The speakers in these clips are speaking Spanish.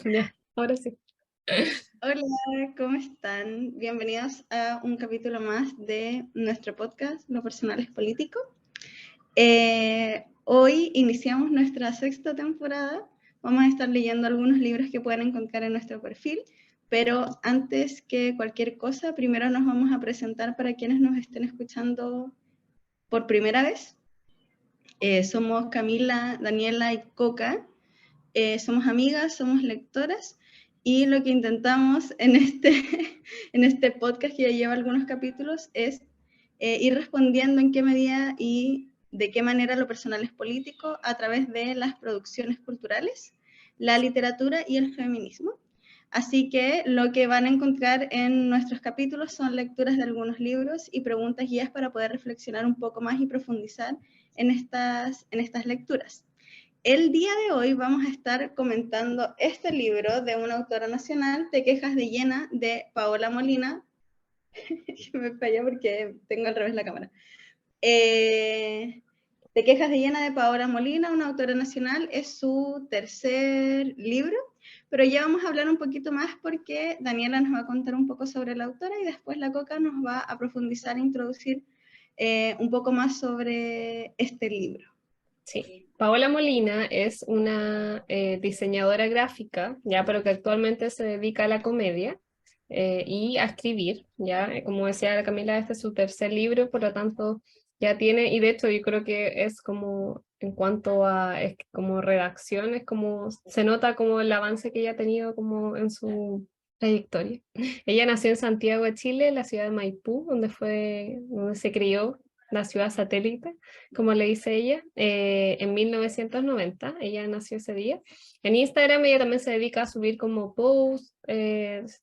Ya, ahora sí. Hola, ¿cómo están? Bienvenidos a un capítulo más de nuestro podcast, Lo Personal es Político. Hoy iniciamos nuestra sexta temporada. Vamos a estar leyendo algunos libros que pueden encontrar en nuestro perfil, pero antes que cualquier cosa, primero nos vamos a presentar para quienes nos estén escuchando por primera vez. Somos Camila, Daniela y Coca. Somos amigas, somos lectoras y lo que intentamos en este podcast que ya lleva algunos capítulos es ir respondiendo en qué medida y de qué manera lo personal es político a través de las producciones culturales, la literatura y el feminismo. Así que lo que van a encontrar en nuestros capítulos son lecturas de algunos libros y preguntas guías para poder reflexionar un poco más y profundizar en estas lecturas. El día de hoy vamos a estar comentando este libro de una autora nacional, Te quejas de Hiena, de Paola Molina. Me falla porque tengo al revés la cámara. Te quejas de Hiena, de Paola Molina, una autora nacional. Es su tercer libro, pero ya vamos a hablar un poquito más porque Daniela nos va a contar un poco sobre la autora y después la Coca nos va a profundizar e introducir un poco más sobre este libro. Sí. Paola Molina es una diseñadora gráfica, ya, pero que actualmente se dedica a la comedia y a escribir, ya. Como decía la Camila, este es su tercer libro, por lo tanto ya tiene, y de hecho yo creo que es como, en cuanto a como redacción, es como, se nota como el avance que ella ha tenido como en su trayectoria. Ella nació en Santiago de Chile, en la ciudad de Maipú, donde se crió, la ciudad satélite, como le dice ella, en 1990. Ella nació ese día. En Instagram ella también se dedica a subir como posts,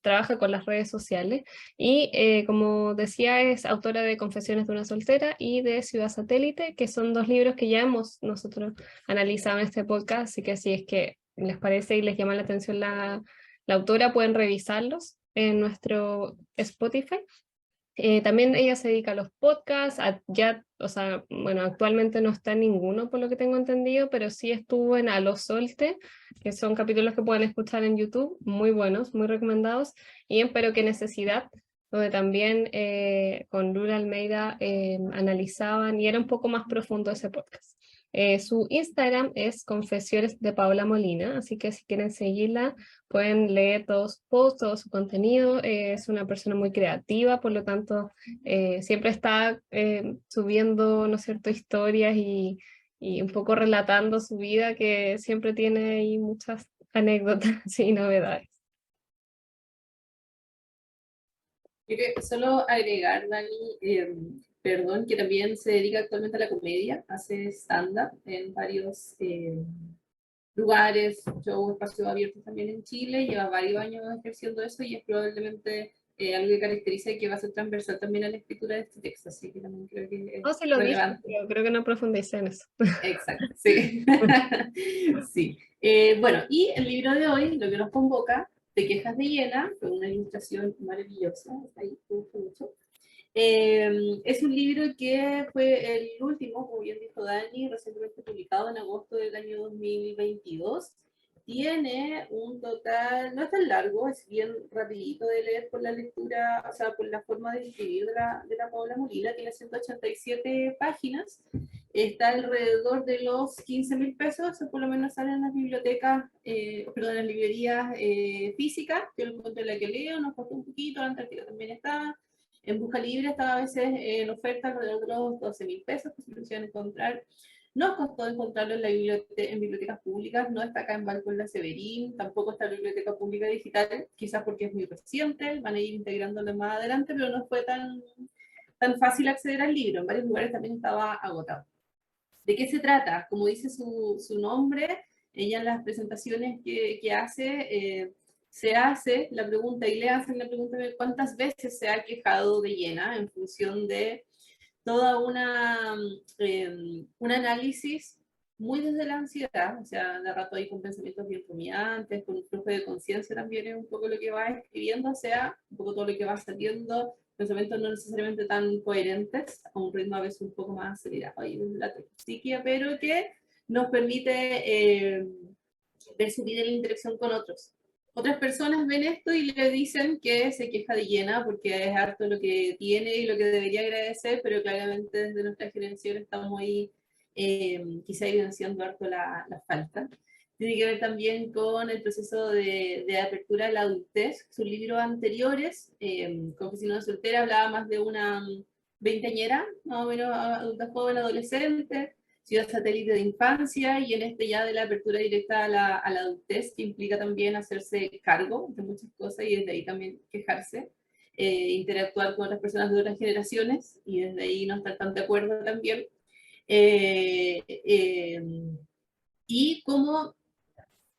trabaja con las redes sociales y como decía es autora de Confesiones de una soltera y de Ciudad Satélite, que son dos libros que ya hemos nosotros analizado en este podcast, así que si es que les parece y les llama la atención la autora, pueden revisarlos en nuestro Spotify. También ella se dedica a los podcasts, ya, o sea, bueno, actualmente no está en ninguno por lo que tengo entendido, pero sí estuvo en A los Solte, que son capítulos que pueden escuchar en YouTube, muy buenos, muy recomendados, y en Pero qué necesidad, donde también con Lula Almeida analizaban y era un poco más profundo ese podcast. Su Instagram es Confesiones de Paola Molina, así que si quieren seguirla, pueden leer todos sus posts, todo su contenido. Es una persona muy creativa, por lo tanto, siempre está subiendo, ¿no es cierto?, historias y un poco relatando su vida, que siempre tiene ahí muchas anécdotas y novedades. Quiero solo agregar, Dani, perdón, que también se dedica actualmente a la comedia, hace stand-up en varios lugares, shows, espacios abiertos también en Chile, lleva varios años ejerciendo eso y es probablemente algo que caracteriza y que va a ser transversal también a la escritura de este texto, así que también creo que No, es se lo dije, relevante. pero creo que no profundicé en eso. Exacto, sí. Sí. Bueno, y el libro de hoy, lo que nos convoca, Te quejas de Hiena, con una ilustración maravillosa, ahí me gusta mucho. Es un libro que fue el último, como bien dijo Dani, recientemente publicado en agosto del año 2022. Tiene un total, no es tan largo, es bien rapidito de leer por la lectura, o sea, por la forma de escribir de la Paola Molina, tiene 187 páginas, está alrededor de los 15.000 pesos, o por lo menos sale en las bibliotecas, perdón, en las librerías físicas, yo lo encontré en la que leo, nos costó un poquito, la Antártica también está. En Busca Libre estaba a veces en oferta alrededor de los 12.000 pesos, que se pueden encontrar. Nos costó encontrarlo en bibliotecas públicas, no está acá en Balcón La Severín, tampoco está en la Biblioteca Pública Digital, quizás porque es muy reciente, van a ir integrándolo más adelante, pero no fue tan fácil acceder al libro, en varios lugares también estaba agotado. ¿De qué se trata? Como dice su nombre, ella en las presentaciones que hace, se hace la pregunta y le hacen la pregunta de cuántas veces se ha quejado de Hiena en función de toda un análisis muy desde la ansiedad, o sea, de rato ahí con pensamientos bien rumiantes, con un flujo de conciencia también es un poco lo que va escribiendo, o sea, un poco todo lo que va saliendo, pensamientos no necesariamente tan coherentes, a un ritmo a veces un poco más acelerado ahí desde la psiquia, pero que nos permite de su vida y la interacción con otros. Otras personas ven esto y le dicen que se queja de llena porque es harto lo que tiene y lo que debería agradecer, pero claramente desde nuestra generación estamos ahí quizá evidenciando harto la falta. Tiene que ver también con el proceso de apertura a la adultez. Sus libros anteriores, Confesión de soltera, hablaba más de una veinteañera, más o menos adulta joven, adolescente, Ciudad satélite de infancia, y en este ya de la apertura directa a la adultez, que implica también hacerse cargo de muchas cosas y desde ahí también quejarse, interactuar con otras personas de otras generaciones y desde ahí no estar tan de acuerdo también. Eh, eh, y cómo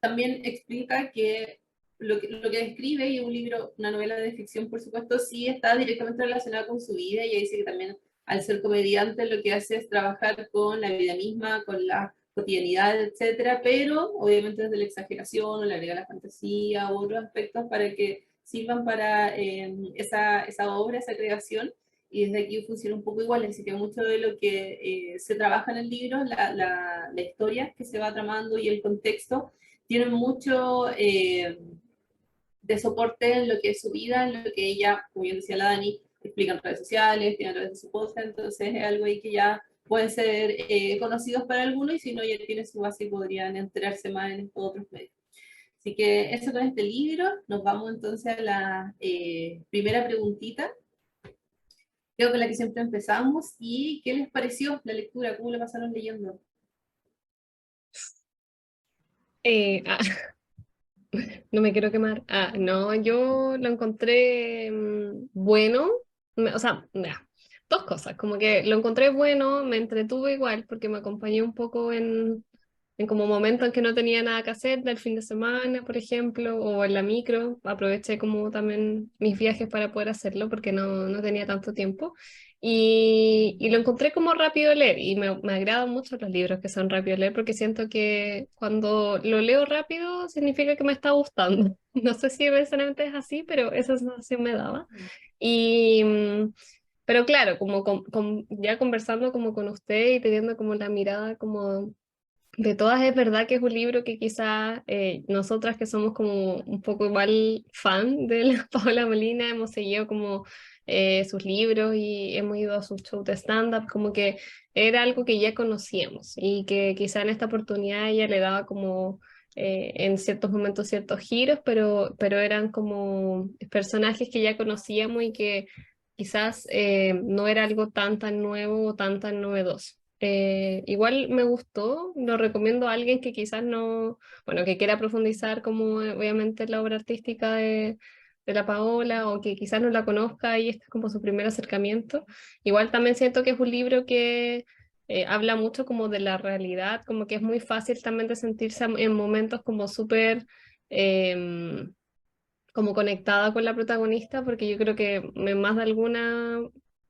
también explica que lo que describe, y un libro, una novela de ficción, por supuesto, sí está directamente relacionada con su vida, y ella dice que también al ser comediante lo que hace es trabajar con la vida misma, con la cotidianidad, etcétera, pero obviamente desde la exageración, o le agrega la fantasía u otros aspectos para que sirvan para esa obra, esa creación, y desde aquí funciona un poco igual, así que mucho de lo que se trabaja en el libro, la historia que se va tramando y el contexto, tienen mucho de soporte en lo que es su vida, en lo que ella, como bien decía la Dani, explica en redes sociales, tiene a través de su podcast, entonces es algo ahí que ya pueden ser conocidos para algunos, y si no ya tiene su base y podrían enterarse más en estos otros medios. Así que eso con este libro. Nos vamos entonces a la primera preguntita, creo que la que siempre empezamos, y ¿qué les pareció la lectura? ¿Cómo lo pasaron leyendo? Ah, no me quiero quemar. No, yo lo encontré bueno. O sea, mira, dos cosas. Como que lo encontré bueno, me entretuvo igual, porque me acompañó un poco en como momentos en que no tenía nada que hacer del fin de semana, por ejemplo, o en la micro. Aproveché como también mis viajes para poder hacerlo, porque no tenía tanto tiempo. Y lo encontré como rápido de leer, y me agradan mucho los libros que son rápido de leer, porque siento que cuando lo leo rápido significa que me está gustando. No sé si necesariamente es así, pero esa sensación me daba. Y, pero claro, como ya conversando como con usted y teniendo como la mirada como de todas, es verdad que es un libro que quizás nosotras que somos como un poco igual fan de la Paola Molina, hemos seguido como sus libros y hemos ido a sus shows de stand-up, como que era algo que ya conocíamos y que quizá en esta oportunidad ella le daba como en ciertos momentos ciertos giros, pero eran como personajes que ya conocíamos y que quizás no era algo tan nuevo o tan novedoso. Igual me gustó, lo recomiendo a alguien que quizás no, bueno, que quiera profundizar como obviamente la obra artística de la Paola, o que quizás no la conozca y este es como su primer acercamiento. Igual también siento que es un libro que habla mucho como de la realidad, como que es muy fácil también de sentirse en momentos como súper como conectada con la protagonista, porque yo creo que en más de alguna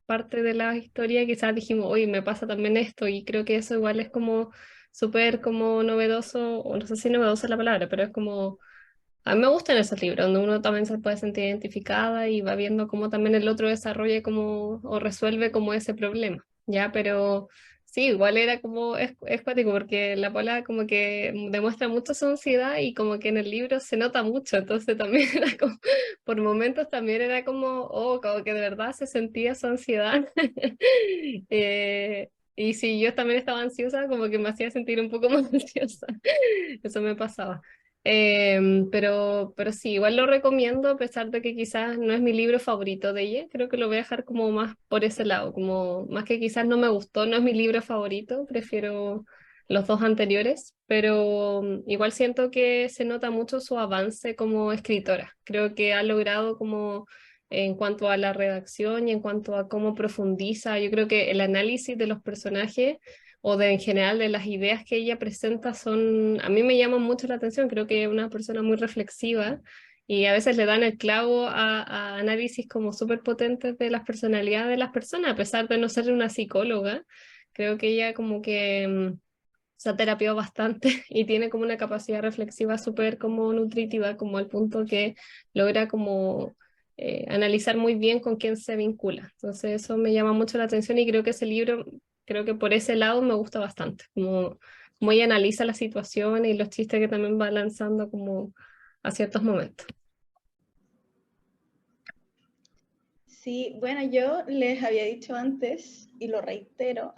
parte de la historia quizás dijimos, oye, me pasa también esto, y creo que eso igual es como súper como novedoso, o no sé si novedosa es la palabra, pero es como, a mí me gustan esos libros, donde uno también se puede sentir identificada y va viendo cómo también el otro desarrolla como, o resuelve como ese problema, ¿ya? Pero sí, igual era como, es cuático, porque la Paula como que demuestra mucho su ansiedad y como que en el libro se nota mucho, entonces también era como, por momentos también era como, oh, como que de verdad se sentía su ansiedad. Y si yo también estaba ansiosa, como que me hacía sentir un poco más ansiosa. Eso me pasaba. Pero sí, igual lo recomiendo, a pesar de que quizás no es mi libro favorito de ella. Creo que lo voy a dejar como más por ese lado, como más que quizás no me gustó, no es mi libro favorito, prefiero los dos anteriores, pero igual siento que se nota mucho su avance como escritora. Creo que ha logrado como en cuanto a la redacción y en cuanto a cómo profundiza, yo creo que el análisis de los personajes o de en general de las ideas que ella presenta son, a mí me llaman mucho la atención, creo que es una persona muy reflexiva y a veces le dan el clavo a análisis como súper potentes de las personalidades de las personas, a pesar de no ser una psicóloga, creo que ella como que se ha terapiado bastante y tiene como una capacidad reflexiva súper como nutritiva, como al punto que logra como analizar muy bien con quién se vincula. Entonces eso me llama mucho la atención y creo que ese libro, creo que por ese lado me gusta bastante. Como como ella analiza la situación y los chistes que también va lanzando como a ciertos momentos. Sí, bueno, yo les había dicho antes, y lo reitero,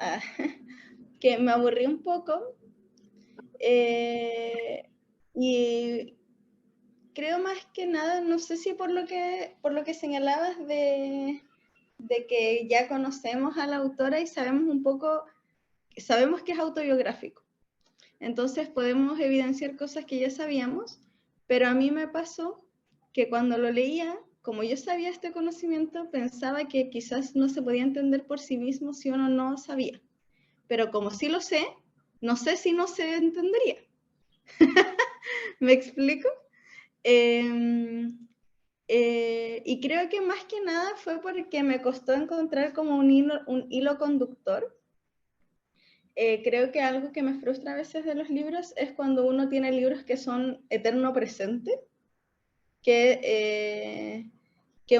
que me aburrí un poco, y creo más que nada, no sé si por lo que señalabas de que ya conocemos a la autora y sabemos un poco, sabemos que es autobiográfico. Entonces podemos evidenciar cosas que ya sabíamos, pero a mí me pasó que cuando lo leía, como yo sabía este conocimiento, pensaba que quizás no se podía entender por sí mismo si uno no sabía. Pero como sí lo sé, no sé si no se entendería. ¿Me explico? Y creo que más que nada fue porque me costó encontrar como un hilo conductor. Creo que algo que me frustra a veces de los libros es cuando uno tiene libros que son eterno presente, que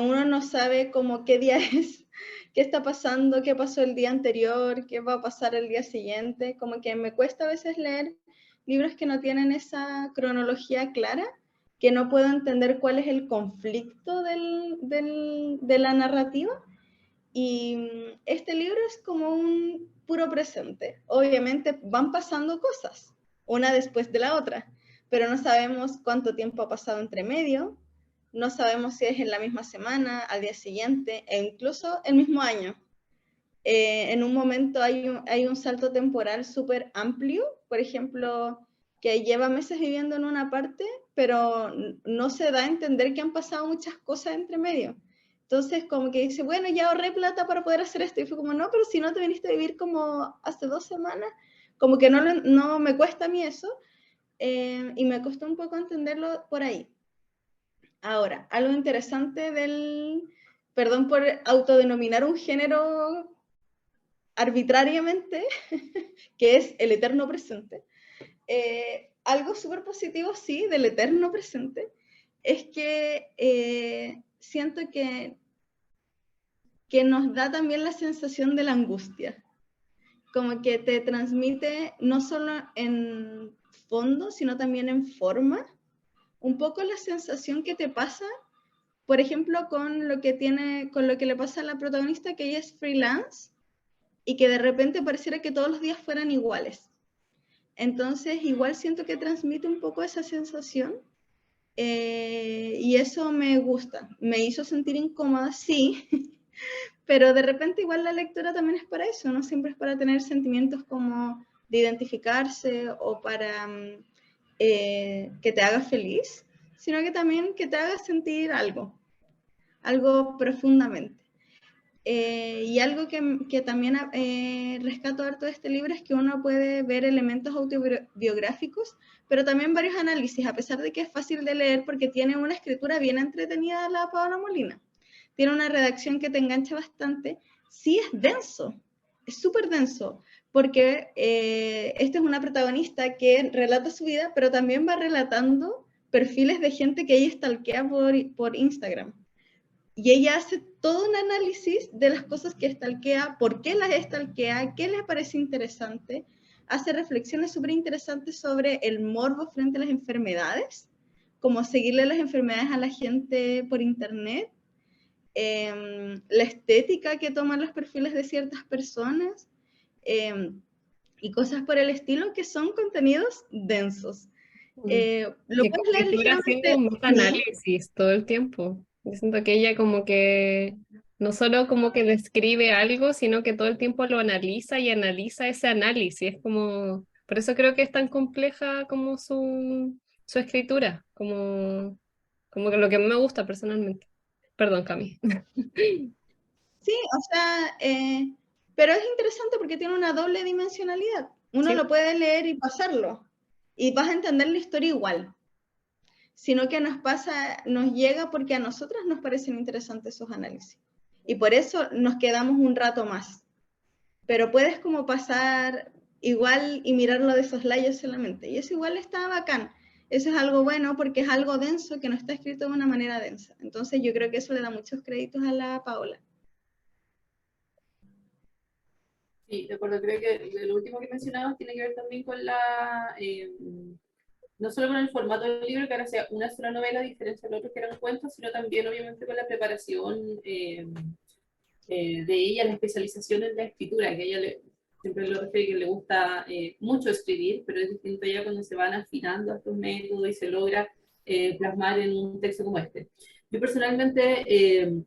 uno no sabe como qué día es, qué está pasando, qué pasó el día anterior, qué va a pasar el día siguiente. Como que me cuesta a veces leer libros que no tienen esa cronología clara, que no puedo entender cuál es el conflicto de la narrativa. Y este libro es como un puro presente. Obviamente van pasando cosas, una después de la otra, pero no sabemos cuánto tiempo ha pasado entre medio, no sabemos si es en la misma semana, al día siguiente, e incluso el mismo año. En un momento hay un salto temporal súper amplio, por ejemplo, que lleva meses viviendo en una parte, pero no se da a entender que han pasado muchas cosas entre medio. Entonces, como que dice, bueno, ya ahorré plata para poder hacer esto. Y fue como, no, pero si no te viniste a vivir como hace 2 semanas, como que no me cuesta a mí eso. Y me costó un poco entenderlo por ahí. Ahora, algo interesante perdón por autodenominar un género arbitrariamente, que es el eterno presente. Algo súper positivo, sí, del eterno presente, es que siento que nos da también la sensación de la angustia, como que te transmite no solo en fondo, sino también en forma, un poco la sensación que te pasa, por ejemplo, con lo que le pasa a la protagonista, que ella es freelance, y que de repente pareciera que todos los días fueran iguales. Entonces, igual siento que transmite un poco esa sensación, y eso me gusta. Me hizo sentir incómoda, sí, pero de repente igual la lectura también es para eso, no siempre es para tener sentimientos como de identificarse o para que te haga feliz, sino que también que te haga sentir algo profundamente. Y algo que también rescato harto de este libro es que uno puede ver elementos autobiográficos, pero también varios análisis, a pesar de que es fácil de leer porque tiene una escritura bien entretenida la Paola Molina. Tiene una redacción que te engancha bastante. Sí es denso, es súper denso, porque esta es una protagonista que relata su vida, pero también va relatando perfiles de gente que ella stalkea por Instagram. Y ella hace todo un análisis de las cosas que stalkea, por qué las stalkea, qué le parece interesante. Hace reflexiones súper interesantes sobre el morbo frente a las enfermedades, como seguirle las enfermedades a la gente por internet, la estética que toman los perfiles de ciertas personas, y cosas por el estilo que son contenidos densos. Lo Y puedes leer escritura haciendo ligeramente. un análisis todo el tiempo. Yo siento que ella como que no solo como que describe algo, sino que todo el tiempo lo analiza y analiza ese análisis. Es como, por eso creo que es tan compleja como su escritura, como que lo que me gusta personalmente. Perdón, Cami. Sí, o sea, pero es interesante porque tiene una doble dimensionalidad. Uno Sí. lo puede leer y pasarlo, y vas a entender la historia igual, sino que nos llega porque a nosotras nos parecen interesantes esos análisis. Y por eso nos quedamos un rato más. Pero puedes como pasar igual y mirarlo de soslayo solamente. Y eso igual está bacán. Eso es algo bueno porque es algo denso que no está escrito de una manera densa. Entonces yo creo que eso le da muchos créditos a la Paola. Sí, de acuerdo, creo que lo último que mencionabas tiene que ver también con no solo con el formato del libro, que ahora sea una sola novela, a diferencia de otros que eran cuentos, sino también obviamente con la preparación de ella, la especialización en la escritura, que ella siempre lo refiere que le gusta mucho escribir, pero es distinto ya cuando se van afinando estos métodos y se logra plasmar en un texto como este. Yo personalmente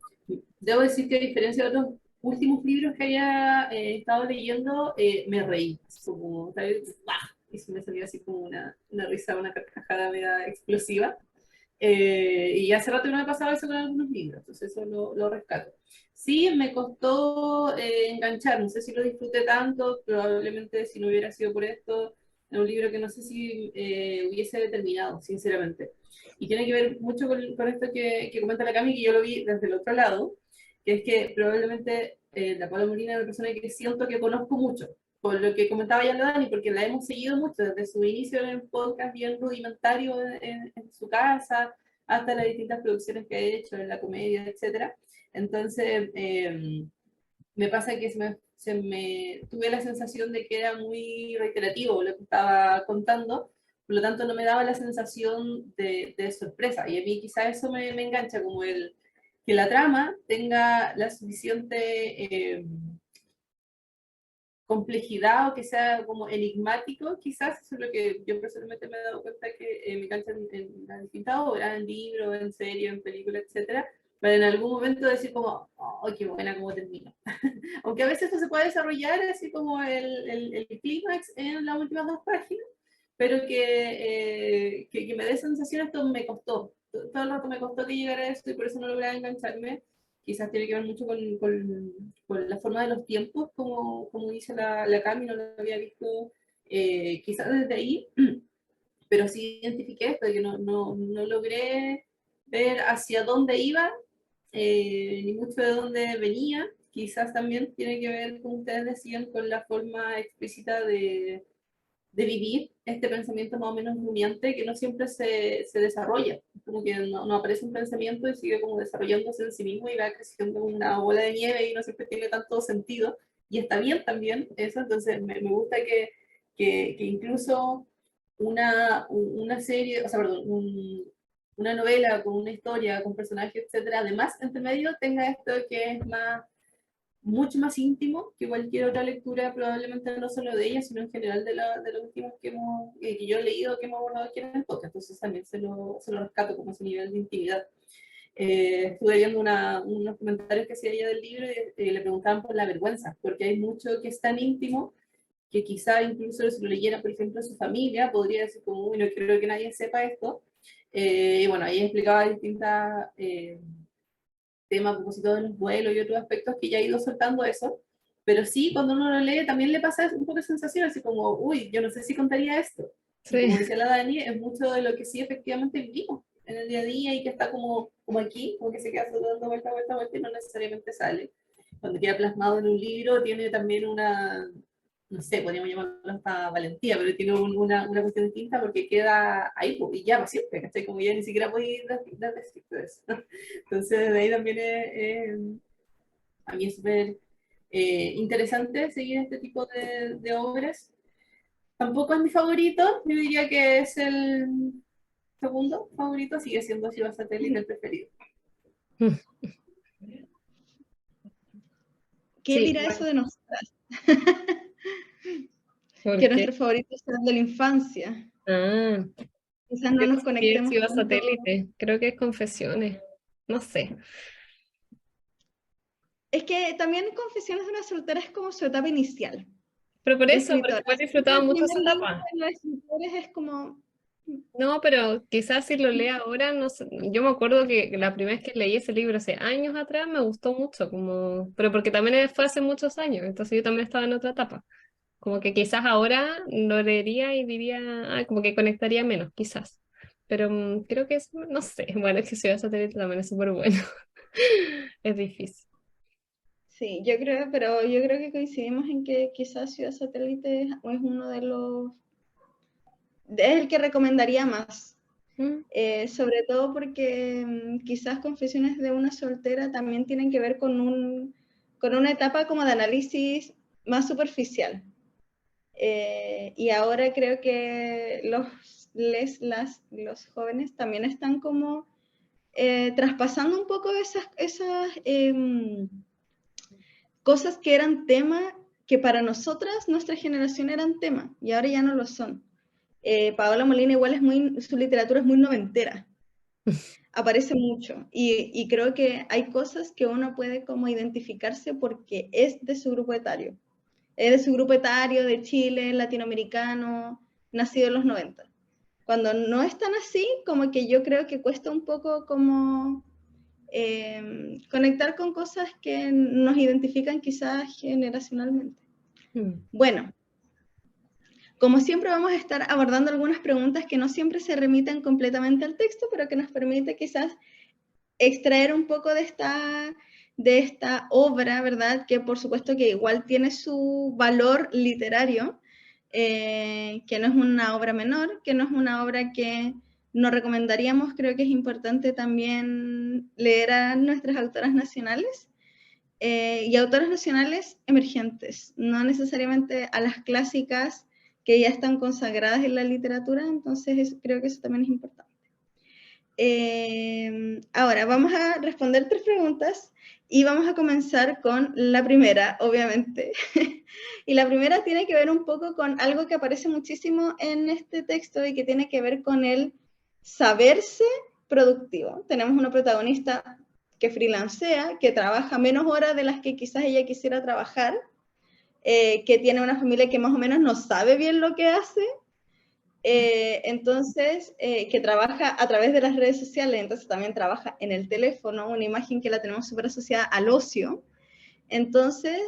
debo decir que a diferencia de otros últimos libros que haya estado leyendo, me reí, así como, ¿sabes? ¡Bah! Y se me salió así como una risa, una carcajada media explosiva. Y hace rato no me pasaba eso con algunos libros, entonces eso lo rescato. Sí, me costó enganchar, no sé si lo disfruté tanto, probablemente si no hubiera sido por esto, es un libro que no sé si hubiese terminado, sinceramente. Y tiene que ver mucho con esto que comenta la Cami, que yo lo vi desde el otro lado, que es que probablemente la Paula Molina es una persona que siento que conozco mucho, por lo que comentaba ya la Dani, porque la hemos seguido mucho desde su inicio en el podcast bien rudimentario en su casa, hasta las distintas producciones que ha hecho en la comedia, etcétera. Entonces, me pasa que tuve la sensación de que era muy reiterativo lo que estaba contando, por lo tanto no me daba la sensación de sorpresa, y a mí quizá eso me engancha, como que la trama tenga la suficiente complejidad o que sea como enigmático, quizás eso es lo que yo personalmente me he dado cuenta que me engancha en las distintas obras, en libros, en series, en películas, etcétera, para en algún momento decir como, oh, qué buena cómo termina. Aunque a veces esto se puede desarrollar así como el clímax en las últimas dos páginas, pero que me dé sensación, esto me costó. Todo el rato me costó que llegara a esto y por eso no logré engancharme. Quizás tiene que ver mucho con la forma de los tiempos, como dice la Cami, no lo había visto quizás desde ahí, pero sí identifiqué esto, que no logré ver hacia dónde iba, ni mucho de dónde venía. Quizás también tiene que ver, como ustedes decían, con la forma explícita de vivir este pensamiento más o menos rumiante que no siempre se desarrolla. Como que no aparece un pensamiento y sigue como desarrollándose en sí mismo y va creciendo una bola de nieve y no siempre tiene tanto sentido. Y está bien también eso, entonces me gusta que incluso una serie, o sea, perdón, una novela con una historia, con personajes, etcétera, además, entre medio, tenga esto que es mucho más íntimo que cualquier otra lectura, probablemente no solo de ella, sino en general de los últimos que yo he leído, que hemos abordado aquí en el podcast. Entonces también se lo rescato como ese nivel de intimidad. Estuve viendo unos comentarios que hacía ella del libro y le preguntaban por la vergüenza, porque hay mucho que es tan íntimo que quizá incluso si lo leyera, por ejemplo, su familia, podría decir como, uy, no quiero que nadie sepa esto. Y bueno, ahí explicaba distintas tema a propósito de los vuelos y otros aspectos que ya ha ido soltando eso, pero sí, cuando uno lo lee también le pasa un poco de sensación, así como, uy, yo no sé si contaría esto. Y Sí. como decía la Dani, es mucho de lo que sí efectivamente vivimos en el día a día y que está como aquí, como que se queda dando vuelta, vuelta, vuelta y no necesariamente sale. Cuando queda plasmado en un libro tiene también no sé, podríamos llamarlo hasta valentía, pero tiene una cuestión distinta porque queda ahí y ya va siempre, ¿cachai? Como ya ni siquiera podéis dar respecto de eso. Entonces, de ahí también a mí es súper interesante seguir este tipo de obras. Tampoco es mi favorito, yo diría que es el segundo favorito, sigue siendo Ciudad Satélite el preferido. ¿Qué Sí, dirá eso bueno, de nosotras? ¿por Que qué? nuestros favoritos sean de la infancia. Ah, Quizás no yo nos sí he conectemos sido tanto. satélite, creo que es Confesiones, no sé. Es que también Confesiones de una soltera es como su etapa inicial Pero por de eso, porque escritora. igual Siempre disfrutaba el mucho primer esa libro etapa. de los escritores es como... No, pero quizás si lo leo ahora, no sé. Yo me acuerdo que la primera vez que leí ese libro hace años atrás me gustó mucho, como, pero porque también fue hace muchos años, entonces yo también estaba en otra etapa. Como que quizás ahora lo leería y diría, ah, como que conectaría menos, quizás. Pero creo que es, no sé, bueno, es que Ciudad Satélite también es súper bueno. Es difícil. Sí, yo creo, pero yo creo que coincidimos en que quizás Ciudad Satélite es uno de los... Es el que recomendaría más. Mm, Sobre todo porque quizás Confesiones de una soltera también tienen que ver con una etapa como de análisis más superficial. Y ahora creo que los jóvenes también están como traspasando un poco esas cosas que eran tema, que para nosotras, nuestra generación eran tema, y ahora ya no lo son. Paola Molina igual su literatura es muy noventera, aparece mucho, y creo que hay cosas que uno puede como identificarse porque es de su grupo etario. Es de su grupo etario, de Chile, latinoamericano, nacido en los 90. Cuando no es tan así, como que yo creo que cuesta un poco como conectar con cosas que nos identifican quizás generacionalmente. Bueno, como siempre vamos a estar abordando algunas preguntas que no siempre se remiten completamente al texto, pero que nos permite quizás extraer un poco de esta obra, ¿verdad? Que por supuesto que igual tiene su valor literario, que no es una obra menor, que no es una obra que nos recomendaríamos. Creo que es importante también leer a nuestras autoras nacionales, y autoras nacionales emergentes, no necesariamente a las clásicas que ya están consagradas en la literatura, entonces creo que eso también es importante. Ahora vamos a responder 3 preguntas y vamos a comenzar con la primera, obviamente. Y la primera tiene que ver un poco con algo que aparece muchísimo en este texto y que tiene que ver con el saberse productivo. Tenemos una protagonista que freelancea, que trabaja menos horas de las que quizás ella quisiera trabajar, que tiene una familia que más o menos no sabe bien lo que hace, entonces, que trabaja a través de las redes sociales, entonces también trabaja en el teléfono, una imagen que la tenemos súper asociada al ocio. Entonces,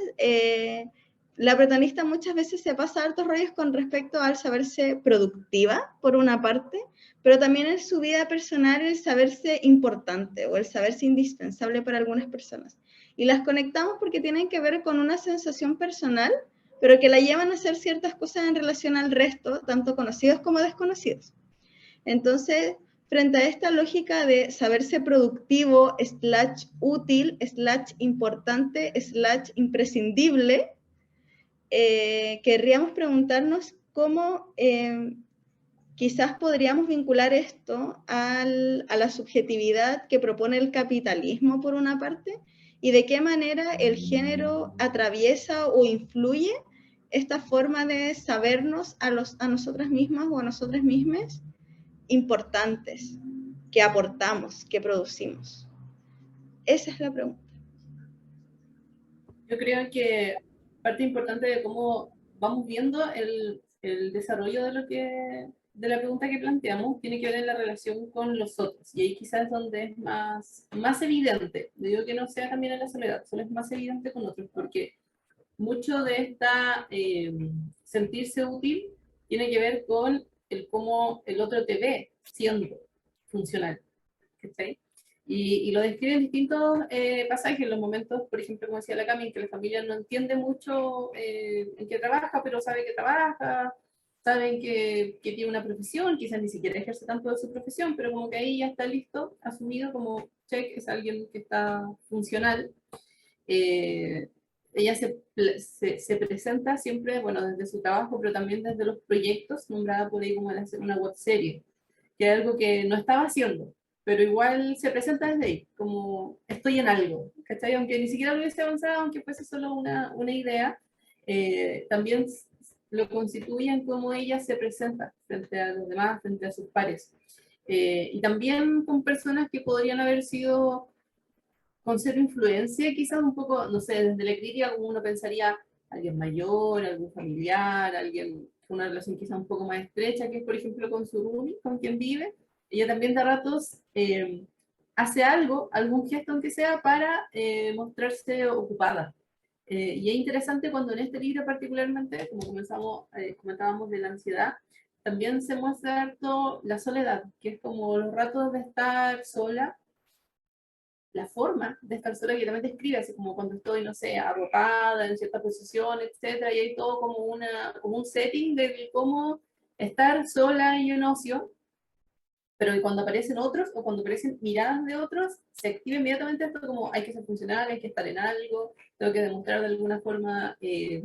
la protagonista muchas veces se pasa hartos rollos con respecto al saberse productiva, por una parte, pero también en su vida personal el saberse importante o el saberse indispensable para algunas personas. Y las conectamos porque tienen que ver con una sensación personal, pero que la llevan a hacer ciertas cosas en relación al resto, tanto conocidos como desconocidos. Entonces, frente a esta lógica de saberse productivo, /útil, /importante, /imprescindible, querríamos preguntarnos cómo quizás podríamos vincular esto a la subjetividad que propone el capitalismo, por una parte, y de qué manera el género atraviesa o influye esta forma de sabernos a nosotras mismas o a nosotras mismas importantes, que aportamos, que producimos. Esa es la pregunta. Yo creo que parte importante de cómo vamos viendo el desarrollo de la pregunta que planteamos tiene que ver en la relación con los otros. Y ahí quizás es donde es más evidente. No digo que no sea también en la soledad, solo es más evidente con otros, porque mucho de esta sentirse útil tiene que ver con el cómo el otro te ve siendo funcional. ¿Sí? Y lo describe en distintos pasajes, en los momentos, por ejemplo, como decía la Cami, en que la familia no entiende mucho en qué trabaja, pero sabe que trabaja, saben que tiene una profesión, quizás ni siquiera ejerce tanto de su profesión, pero como que ahí ya está listo, asumido como check, es alguien que está funcional. Ella se presenta siempre, bueno, desde su trabajo, pero también desde los proyectos, nombrada por ahí como al hacer una web serie, que es algo que no estaba haciendo, pero igual se presenta desde ahí, como estoy en algo, ¿cachai? Aunque ni siquiera lo hubiese avanzado, aunque fuese solo una idea, también lo constituyen como ella se presenta frente a los demás, frente a sus pares. Y también con personas que podrían haber sido con cierta influencia, quizás un poco, no sé, desde la crítica como uno pensaría alguien mayor, algún familiar, alguien con una relación quizás un poco más estrecha, que es por ejemplo con su roomie, con quien vive. Ella también de ratos hace algo, algún gesto aunque sea, para mostrarse ocupada. Y es interesante cuando en este libro particularmente, como comentábamos de la ansiedad, también se muestra harto la soledad, que es como los ratos de estar sola, la forma de estar sola que también describe, así como cuando estoy, no sé, arropada en cierta posición, etcétera, y hay todo como un setting de cómo estar sola y un ocio, pero cuando aparecen otros o cuando aparecen miradas de otros, se activa inmediatamente esto como hay que ser funcional, hay que estar en algo, tengo que demostrar de alguna forma que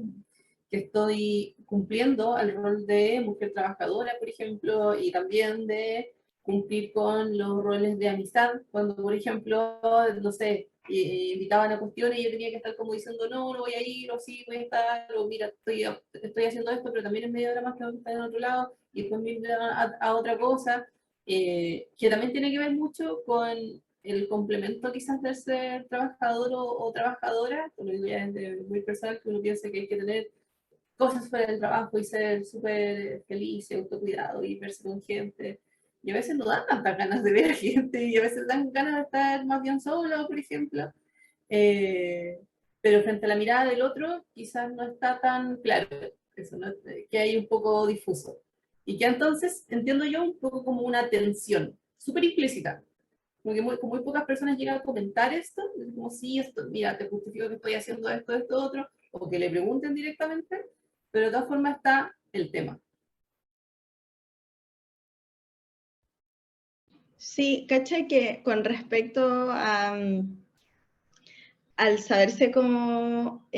estoy cumpliendo el rol de mujer trabajadora, por ejemplo, y también de cumplir con los roles de amistad, cuando, por ejemplo, no sé, invitaban a cuestiones y yo tenía que estar como diciendo, no, no voy a ir, o sí, voy a estar, o mira, estoy haciendo esto, pero también es media hora más que voy a estar en otro lado, y después me invitan a otra cosa, que también tiene que ver mucho con el complemento quizás de ser trabajador o trabajadora, lo digo ya desde muy personal, que uno piensa que hay que tener cosas fuera del trabajo y ser súper feliz y autocuidado y verse con gente. Y a veces no dan tantas ganas de ver a gente y a veces dan ganas de estar más bien solo, por ejemplo. Eh, pero frente a la mirada del otro quizás no está tan claro eso, ¿no? Que hay un poco difuso. Y que entonces entiendo yo un poco como una tensión súper implícita. Como que muy, como muy pocas personas llegan a comentar esto, como sí, esto, mira, te justifico que estoy haciendo esto, esto, otro, o que le pregunten directamente, pero de todas formas está el tema. Sí, cacha que con respecto a, al saberse como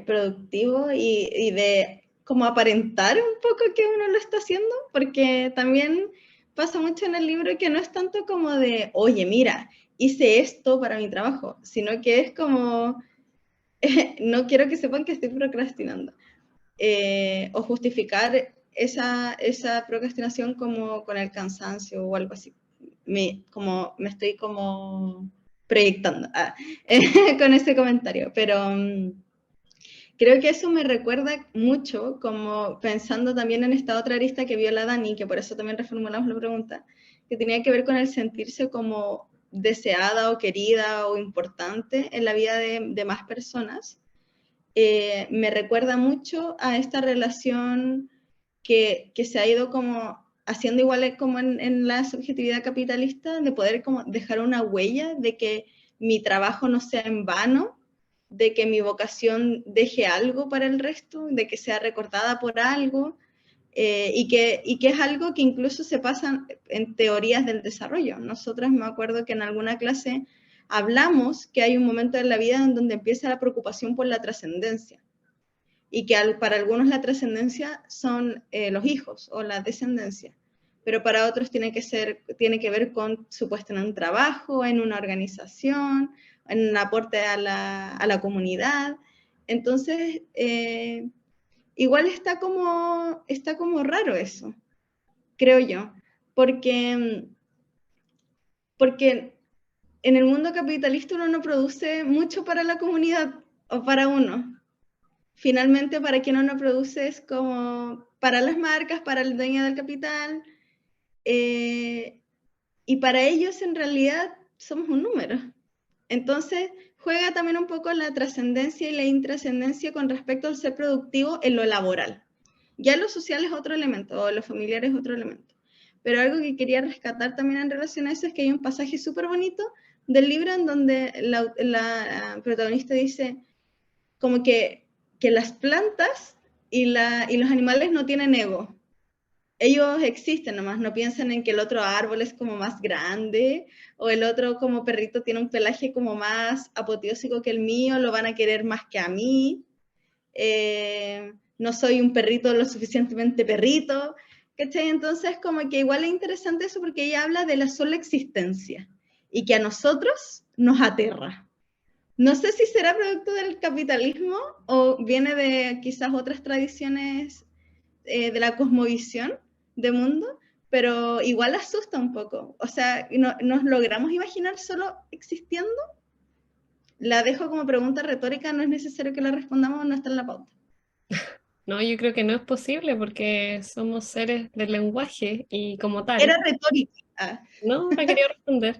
productivo y de como aparentar un poco que uno lo está haciendo, porque también pasa mucho en el libro que no es tanto como de, oye, mira, hice esto para mi trabajo, sino que es como, no quiero que sepan que estoy procrastinando. O justificar esa procrastinación como con el cansancio o algo así. Como me estoy como proyectando con ese comentario, pero creo que eso me recuerda mucho, como pensando también en esta otra arista que vio la Dani, que por eso también reformulamos la pregunta, que tenía que ver con el sentirse como deseada o querida o importante en la vida de más personas. Me recuerda mucho a esta relación que se ha ido como haciendo igual como en la subjetividad capitalista, de poder como dejar una huella de que mi trabajo no sea en vano, de que mi vocación deje algo para el resto, de que sea recordada por algo, y que es algo que incluso se pasa en teorías del desarrollo. Nosotras me acuerdo que en alguna clase hablamos que hay un momento en la vida en donde empieza la preocupación por la trascendencia y que para algunos la trascendencia son los hijos o la descendencia, pero para otros tiene que ver con su puesto en un trabajo, en una organización, en un aporte a la comunidad. Entonces, igual está como raro eso, creo yo, porque, porque en el mundo capitalista uno no produce mucho para la comunidad o para uno. Finalmente, para quien uno produce es como para las marcas, para el dueño del capital, y para ellos en realidad somos un número. Entonces, juega también un poco la trascendencia y la intrascendencia con respecto al ser productivo en lo laboral. Ya lo social es otro elemento, o lo familiar es otro elemento. Pero algo que quería rescatar también en relación a eso es que hay un pasaje súper bonito del libro en donde la protagonista dice como que las plantas y los animales no tienen ego. Ellos existen nomás, no piensan en que el otro árbol es como más grande o el otro como perrito tiene un pelaje como más apoteósico que el mío, lo van a querer más que a mí. No soy un perrito lo suficientemente perrito, ¿cachai? Entonces como que igual es interesante eso porque ella habla de la sola existencia y que a nosotros nos aterra. No sé si será producto del capitalismo o viene de quizás otras tradiciones de la cosmovisión de mundo, pero igual asusta un poco. O sea, ¿nos logramos imaginar solo existiendo? La dejo como pregunta retórica, no es necesario que la respondamos, no está en la pauta. No, yo creo que no es posible porque somos seres del lenguaje y como Era tal, retórica. no me quería responder.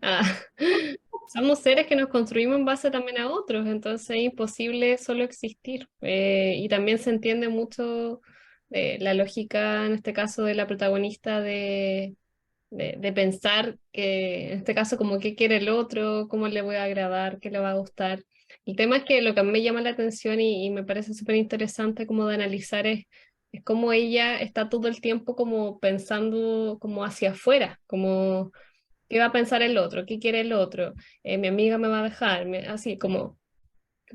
Somos seres que nos construimos en base también a otros, entonces es imposible solo existir. Y también se entiende mucho la lógica, en este caso, de la protagonista de pensar que, en este caso, como qué quiere el otro, cómo le voy a agradar, qué le va a gustar. El tema es que lo que a mí me llama la atención y me parece súper interesante como de analizar es es como ella está todo el tiempo como pensando como hacia afuera, como qué va a pensar el otro, qué quiere el otro, mi amiga me va a dejar, así como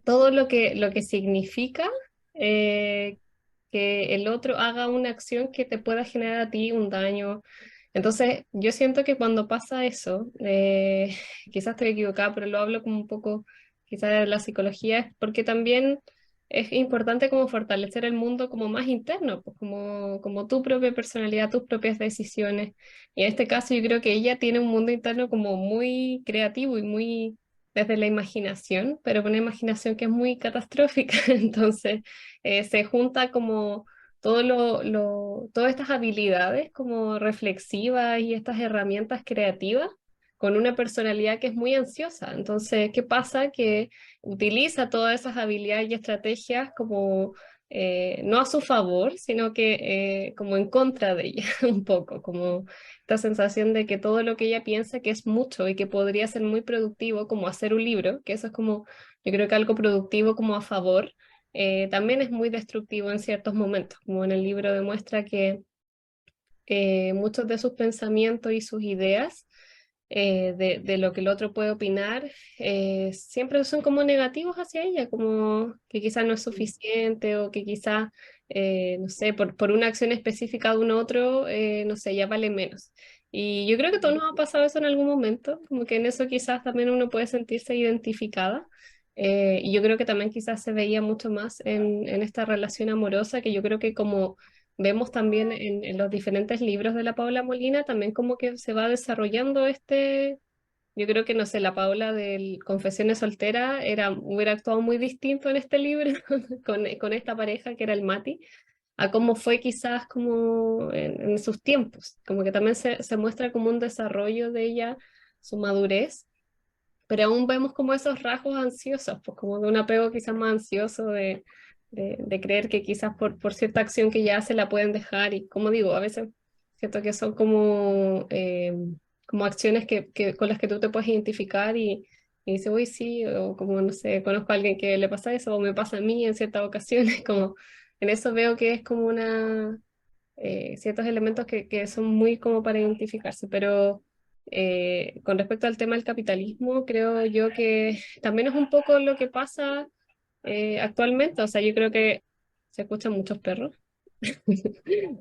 todo lo que significa eh, que el otro haga una acción que te pueda generar a ti un daño. Entonces, yo siento que cuando pasa eso, quizás estoy equivocada, pero lo hablo como un poco, quizás de la psicología, es porque también es importante como fortalecer el mundo como más interno, pues como tu propia personalidad, tus propias decisiones. Y en este caso yo creo que ella tiene un mundo interno como muy creativo y muy desde la imaginación, pero una imaginación que es muy catastrófica. Entonces, se junta como todas estas habilidades como reflexivas y estas herramientas creativas con una personalidad que es muy ansiosa. Entonces, ¿qué pasa? Que utiliza todas esas habilidades y estrategias como no a su favor, sino que como en contra de ella, un poco, como esta sensación de que todo lo que ella piensa que es mucho y que podría ser muy productivo, como hacer un libro, que eso es como, yo creo que algo productivo como a favor, también es muy destructivo en ciertos momentos, como en el libro demuestra que muchos de sus pensamientos y sus ideas de lo que el otro puede opinar, siempre son como negativos hacia ella, como que quizás no es suficiente o que quizás, no sé, por una acción específica de un otro, no sé, ya vale menos. Y yo creo que a todos nos ha pasado eso en algún momento, como que en eso quizás también uno puede sentirse identificada. Y yo creo que también quizás se veía mucho más en esta relación amorosa, que yo creo que como vemos también en los diferentes libros de la Paula Molina, también como que se va desarrollando este, yo creo que no sé, la Paula del Confesiones Soltera hubiera actuado muy distinto en este libro con esta pareja que era el Mati, a cómo fue quizás como en sus tiempos, como que también se muestra como un desarrollo de ella, su madurez, pero aún vemos como esos rasgos ansiosos, pues como de un apego quizás más ansioso de creer que quizás por cierta acción que ya hace la pueden dejar y como digo, a veces siento que son como acciones con las que tú te puedes identificar y dices, uy, sí, o como no sé, conozco a alguien que le pasa eso o me pasa a mí en ciertas ocasiones, como en eso veo que es como ciertos elementos que son muy como para identificarse, pero con respecto al tema del capitalismo, creo yo que también es un poco lo que pasa actualmente, o sea, yo creo que se escuchan muchos perros.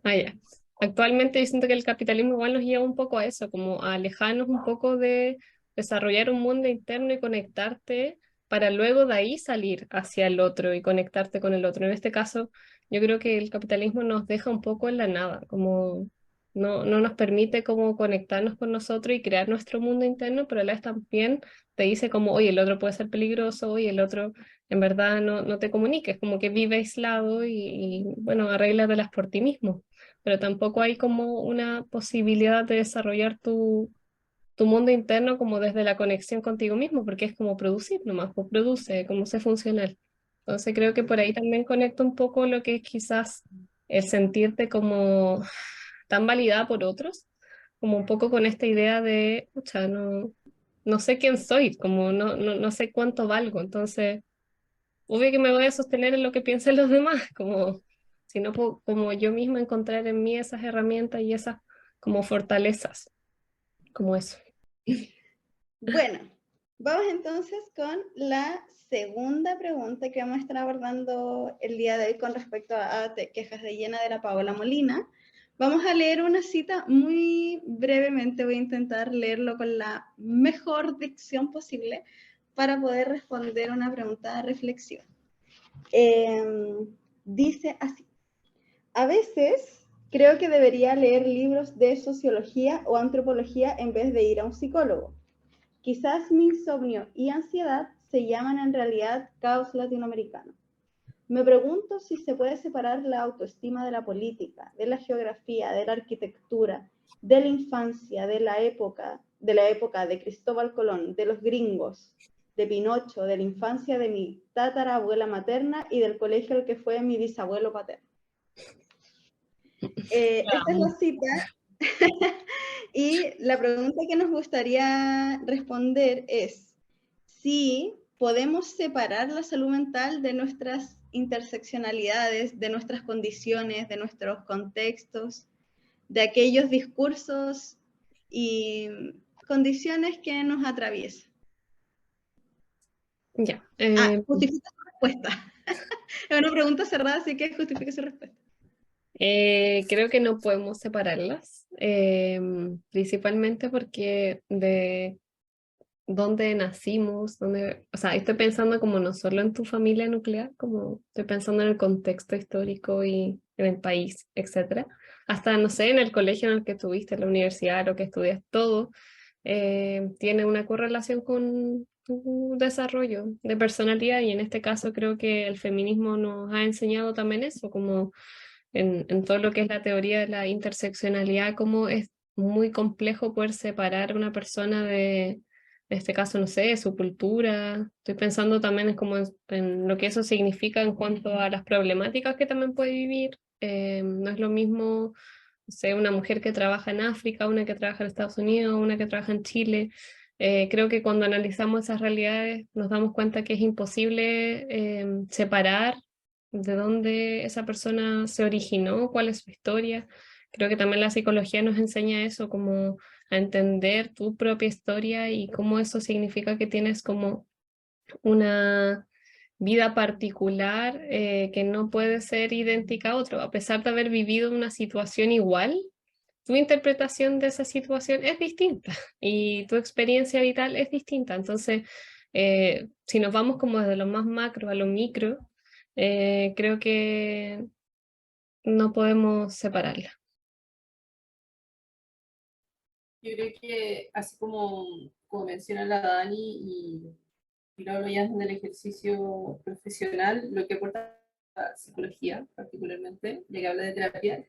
Ah, ya. Actualmente yo siento que el capitalismo igual nos lleva un poco a eso, como a alejarnos un poco de desarrollar un mundo interno y conectarte para luego de ahí salir hacia el otro y conectarte con el otro. En este caso, yo creo que el capitalismo nos deja un poco en la nada, como no nos permite como conectarnos con nosotros y crear nuestro mundo interno, pero a la vez también te dice como, oye, el otro puede ser peligroso, oye, el otro en verdad no te comuniques, como que vive aislado bueno, arréglatelas por ti mismo, pero tampoco hay como una posibilidad de desarrollar tu mundo interno como desde la conexión contigo mismo, porque es como producir nomás, pues produce, como ser funcional. Entonces creo que por ahí también conecta un poco lo que es quizás el sentirte como tan validada por otros, como un poco con esta idea de, pucha, no sé quién soy, como no sé cuánto valgo, entonces obvio que me voy a sostener en lo que piensen los demás, como si no puedo, como yo misma encontrar en mí esas herramientas y esas como fortalezas, como eso. Bueno, vamos entonces con la segunda pregunta que vamos a estar abordando el día de hoy con respecto a Quejas de Llena de la Paola Molina. Vamos a leer una cita muy brevemente, voy a intentar leerlo con la mejor dicción posible para poder responder una pregunta reflexiva. Dice así: a veces creo que debería leer libros de sociología o antropología en vez de ir a un psicólogo. Quizás mi insomnio y ansiedad se llaman en realidad caos latinoamericano. Me pregunto si se puede separar la autoestima de la política, de la geografía, de la arquitectura, de la infancia, de la época de Cristóbal Colón, de los gringos, de Pinocho, de la infancia de mi tatarabuela materna y del colegio al que fue mi bisabuelo paterno. Esta es la cita. Y la pregunta que nos gustaría responder es si podemos separar la salud mental de nuestras interseccionalidades, de nuestras condiciones, de nuestros contextos, de aquellos discursos y condiciones que nos atraviesan. Ya. Justifica su respuesta. Es una pregunta cerrada, así que justifique su respuesta. Creo que no podemos separarlas, principalmente porque de dónde nacimos, o sea, estoy pensando como no solo en tu familia nuclear, como estoy pensando en el contexto histórico y en el país, etcétera. Hasta, no sé, en el colegio en el que estuviste, en la universidad, lo que estudias, todo tiene una correlación con tu desarrollo de personalidad, y en este caso creo que el feminismo nos ha enseñado también eso, como en todo lo que es la teoría de la interseccionalidad, cómo es muy complejo poder separar a una persona de, en este caso, no sé, su cultura. Estoy pensando también en lo que eso significa en cuanto a las problemáticas que también puede vivir. No es lo mismo, no sé, una mujer que trabaja en África, una que trabaja en Estados Unidos, una que trabaja en Chile. Creo que cuando analizamos esas realidades nos damos cuenta que es imposible separar de dónde esa persona se originó, cuál es su historia. Creo que también la psicología nos enseña eso, como a entender tu propia historia y cómo eso significa que tienes como una vida particular que no puede ser idéntica a otro. A pesar de haber vivido una situación igual, tu interpretación de esa situación es distinta y tu experiencia vital es distinta. Entonces, si nos vamos como desde lo más macro a lo micro, creo que no podemos separarla. Yo creo que así como menciona la Dani y lo hablo ya desde el ejercicio profesional, lo que aporta la psicología particularmente, ya que habla de terapia,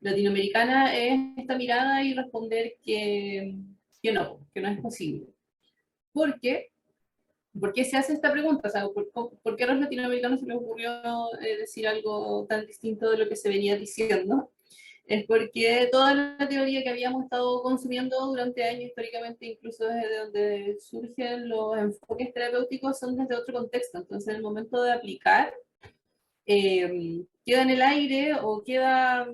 latinoamericana, es esta mirada y responder que no es posible. ¿Por qué? ¿Por qué se hace esta pregunta? O sea, ¿por qué a los latinoamericanos se les ocurrió decir algo tan distinto de lo que se venía diciendo? Es porque toda la teoría que habíamos estado consumiendo durante años históricamente, incluso desde donde surgen los enfoques terapéuticos, son desde otro contexto. Entonces, en el momento de aplicar, queda en el aire o queda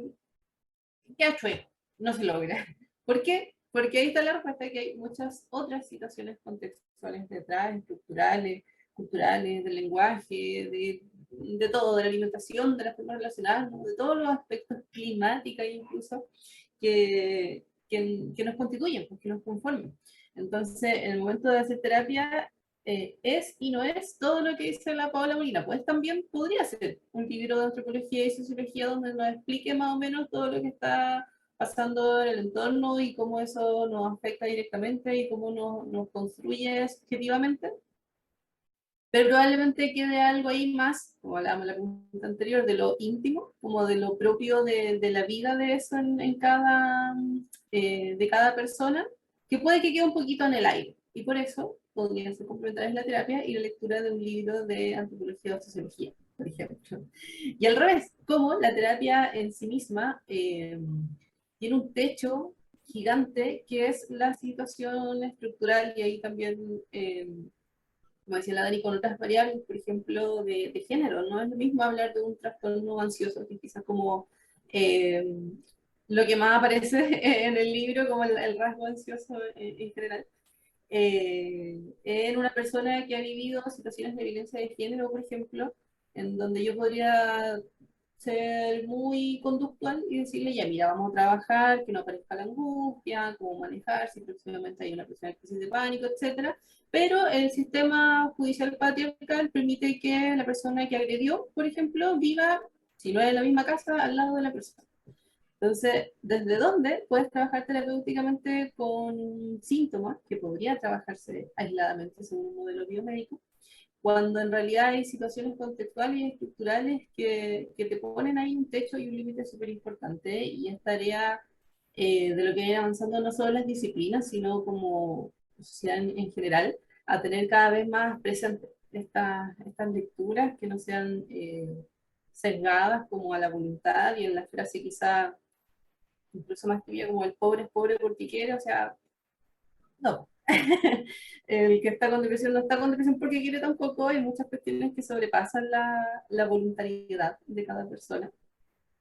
chueco, no se logra. ¿Por qué? Porque ahí está la respuesta, que hay muchas otras situaciones contextuales detrás, estructurales, culturales, del lenguaje, de todo, de la alimentación, de las formas relacionadas, ¿no? De todos los aspectos climáticos incluso, que nos constituyen, pues, que nos conforman. Entonces, en el momento de hacer terapia, es y no es todo lo que dice la Paola Molina, pues también podría ser un libro de antropología y sociología donde nos explique más o menos todo lo que está pasando en el entorno y cómo eso nos afecta directamente y cómo nos construye subjetivamente, pero probablemente quede algo ahí más, como hablábamos en la pregunta anterior, de lo íntimo, como de lo propio de la vida de eso de cada persona, que puede que quede un poquito en el aire. Y por eso podría ser complementarias la terapia y la lectura de un libro de antropología o sociología, por ejemplo. Y al revés, como la terapia en sí misma tiene un techo gigante que es la situación estructural y ahí también como decía la Dani, con otras variables, por ejemplo, de género. No es lo mismo hablar de un trastorno ansioso, que quizás como eh, lo que más aparece en el libro, como el rasgo ansioso en general. En una persona que ha vivido situaciones de violencia de género, por ejemplo, en donde yo podría ser muy conductual y decirle, ya, mira, vamos a trabajar, que no aparezca la angustia, cómo manejar, si próximamente hay una persona en crisis de pánico, etcétera. Pero el sistema judicial patriarcal permite que la persona que agredió, por ejemplo, viva, si no es en la misma casa, al lado de la persona. Entonces, ¿desde dónde puedes trabajar terapéuticamente con síntomas que podría trabajarse aisladamente según un modelo biomédico? Cuando en realidad hay situaciones contextuales y estructurales que te ponen ahí un techo y un límite súper importante, y es tarea de lo que viene avanzando no solo las disciplinas, sino como sociedad en general, a tener cada vez más presentes estas lecturas que no sean sesgadas como a la voluntad y en la frase quizá incluso más tibia como el pobre es pobre porque quiere, o sea, no, El que está con depresión no está con depresión porque quiere tampoco, hay muchas cuestiones que sobrepasan la voluntariedad de cada persona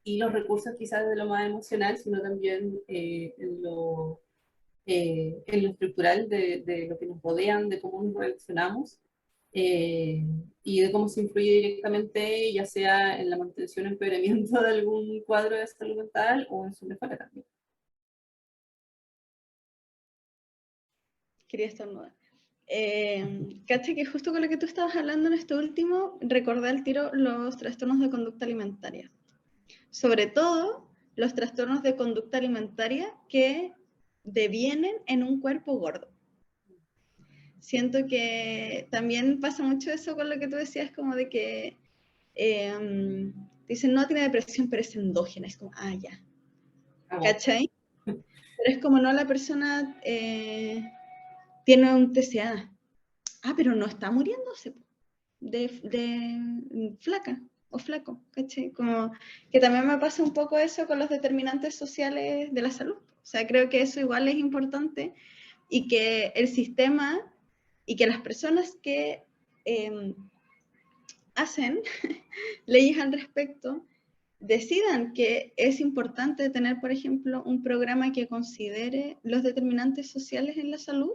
y los recursos quizás de lo más emocional, sino también en lo estructural de lo que nos rodean, de cómo nos relacionamos eh, y de cómo se influye directamente, ya sea en la mantención o empeoramiento de algún cuadro de salud mental o en su mejora también. Quería estornudar. Caché que justo con lo que tú estabas hablando en esto último, recordé al tiro los trastornos de conducta alimentaria. Sobre todo los trastornos de conducta alimentaria que devienen en un cuerpo gordo. Siento que también pasa mucho eso con lo que tú decías, como de que dicen, no tiene depresión, pero es endógena. Es como, ah, ya. ¿Cachai? Pero es como, no, la persona tiene un TCA. Ah, pero no está muriéndose de flaca o flaco, ¿cachai? Como que también me pasa un poco eso con los determinantes sociales de la salud. O sea, creo que eso igual es importante y que el sistema y que las personas que hacen leyes al respecto decidan que es importante tener, por ejemplo, un programa que considere los determinantes sociales en la salud,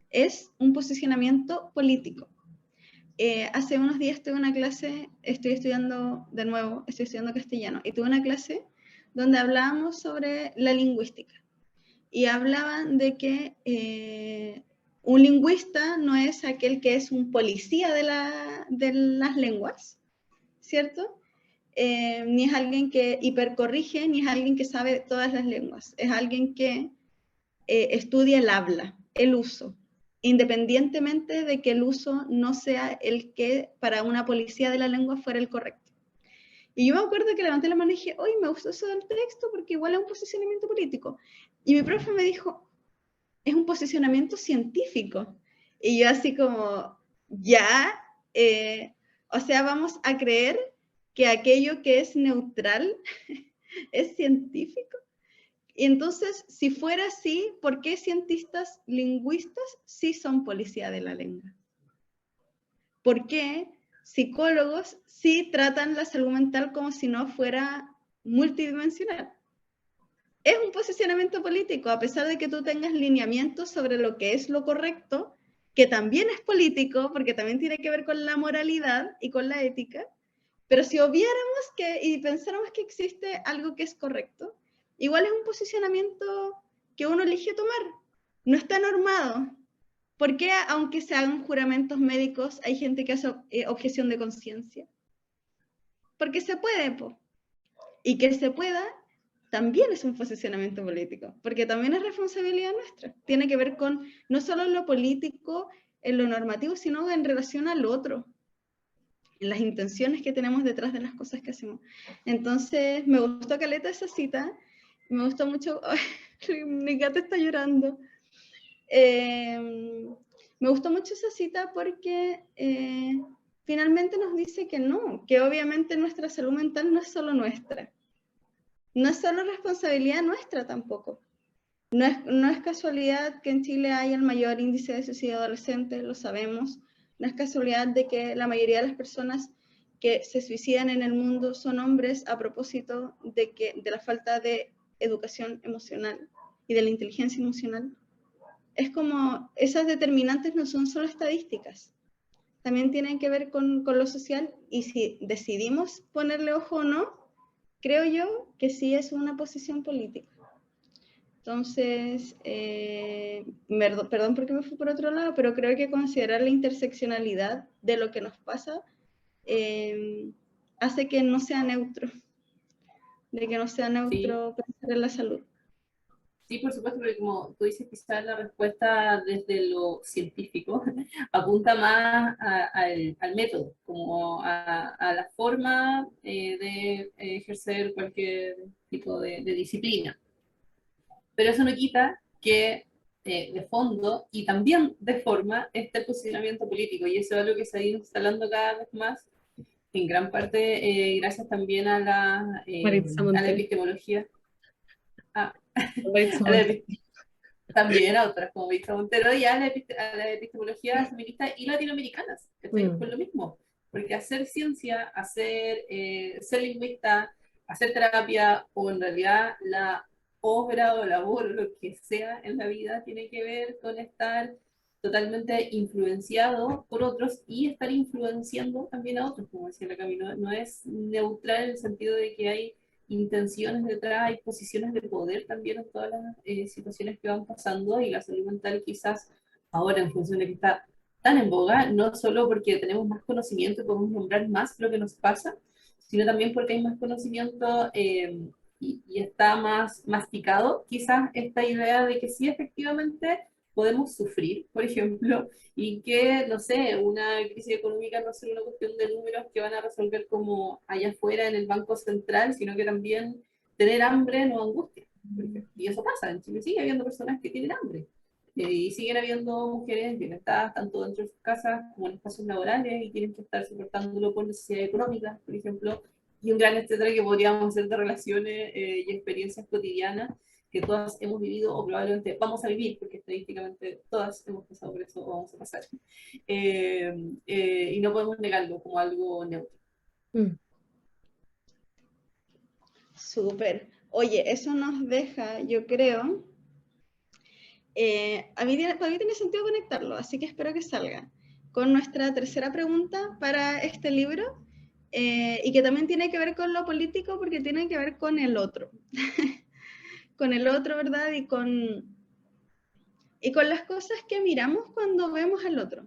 es un posicionamiento político. Hace unos días tuve una clase, estoy estudiando de nuevo, estoy estudiando castellano, y tuve una clase donde hablábamos sobre la lingüística. Y hablaban de que un lingüista no es aquel que es un policía de las lenguas, ¿cierto? Ni es alguien que hipercorrige, ni es alguien que sabe todas las lenguas. Es alguien que estudia el habla, el uso, independientemente de que el uso no sea el que para una policía de la lengua fuera el correcto. Y yo me acuerdo que levanté la mano y dije, oye, me gustó eso del texto porque igual es un posicionamiento político. Y mi profe me dijo, es un posicionamiento científico. Y yo así como, ya, o sea, vamos a creer que aquello que es neutral es científico. Y entonces, si fuera así, ¿por qué cientistas lingüistas sí son policía de la lengua? ¿Por qué psicólogos sí tratan la salud mental como si no fuera multidimensional? Es un posicionamiento político, a pesar de que tú tengas lineamientos sobre lo que es lo correcto, que también es político, porque también tiene que ver con la moralidad y con la ética, pero si obviáramos y pensáramos que existe algo que es correcto, igual es un posicionamiento que uno elige tomar, no está normado. ¿Por qué, aunque se hagan juramentos médicos, hay gente que hace objeción de conciencia? Porque se puede, po. Y que se pueda también es un posicionamiento político, porque también es responsabilidad nuestra. Tiene que ver con no solo lo político, en lo normativo, sino en relación al otro, en las intenciones que tenemos detrás de las cosas que hacemos. Entonces, me gustó caleta esa cita, me gustó mucho, mi gata está llorando. Me gustó mucho esa cita porque finalmente nos dice que no, que obviamente nuestra salud mental no es solo nuestra. No es solo responsabilidad nuestra tampoco. No es casualidad que en Chile haya el mayor índice de suicidio adolescente, lo sabemos. No es casualidad de que la mayoría de las personas que se suicidan en el mundo son hombres a propósito de la falta de educación emocional y de la inteligencia emocional. Es como, esas determinantes no son solo estadísticas, también tienen que ver con lo social, y si decidimos ponerle ojo o no, creo yo que sí es una posición política. Entonces, perdón porque me fui por otro lado, pero creo que considerar la interseccionalidad de lo que nos pasa hace que no sea neutro, de que no sea neutro Sí. pensar en la salud. Sí, por supuesto, porque como tú dices, quizás la respuesta desde lo científico apunta más al método, como a la forma de ejercer cualquier tipo de disciplina. Pero eso no quita que de fondo y también de forma esté el posicionamiento político, y eso es algo que se ha ido instalando cada vez más, en gran parte gracias también Maritza a la Montero. epistemología. A, Maritza a la Montero. también a otras, como Víctor Montero, y a a la epistemología feminista y latinoamericanas, que estoy con lo mismo. Porque hacer ciencia, ser lingüista, hacer terapia, o en realidad la obra o labor o lo que sea en la vida, tiene que ver con estar totalmente influenciado por otros y estar influenciando también a otros, como decía la Camila. No es neutral en el sentido de que hay intenciones detrás, hay posiciones de poder también en todas las situaciones que van pasando, y la salud mental quizás ahora, en función de que está tan en boga, no solo porque tenemos más conocimiento y podemos nombrar más lo que nos pasa, sino también porque hay más conocimiento y está más masticado quizás esta idea de que sí, efectivamente podemos sufrir, por ejemplo, y que, no sé, una crisis económica no es solo una cuestión de números que van a resolver como allá afuera en el Banco Central, sino que también tener hambre no angustia, por ejemplo. Y eso pasa, en Chile sigue habiendo personas que tienen hambre. Y siguen habiendo mujeres violentadas tanto dentro de sus casas como en espacios laborales, y tienen que estar soportándolo por necesidades económicas, por ejemplo, y un gran etcétera que podríamos hacer de relaciones y experiencias cotidianas que todas hemos vivido o probablemente vamos a vivir, porque estadísticamente todas hemos pasado por eso o vamos a pasar. Y no podemos negarlo como algo neutro. Súper. Oye, eso nos deja, yo creo, para mí tiene sentido conectarlo, así que espero que salga con nuestra tercera pregunta para este libro, y que también tiene que ver con lo político, porque tiene que ver con el otro. Con el otro, ¿verdad? Y con las cosas que miramos cuando vemos al otro.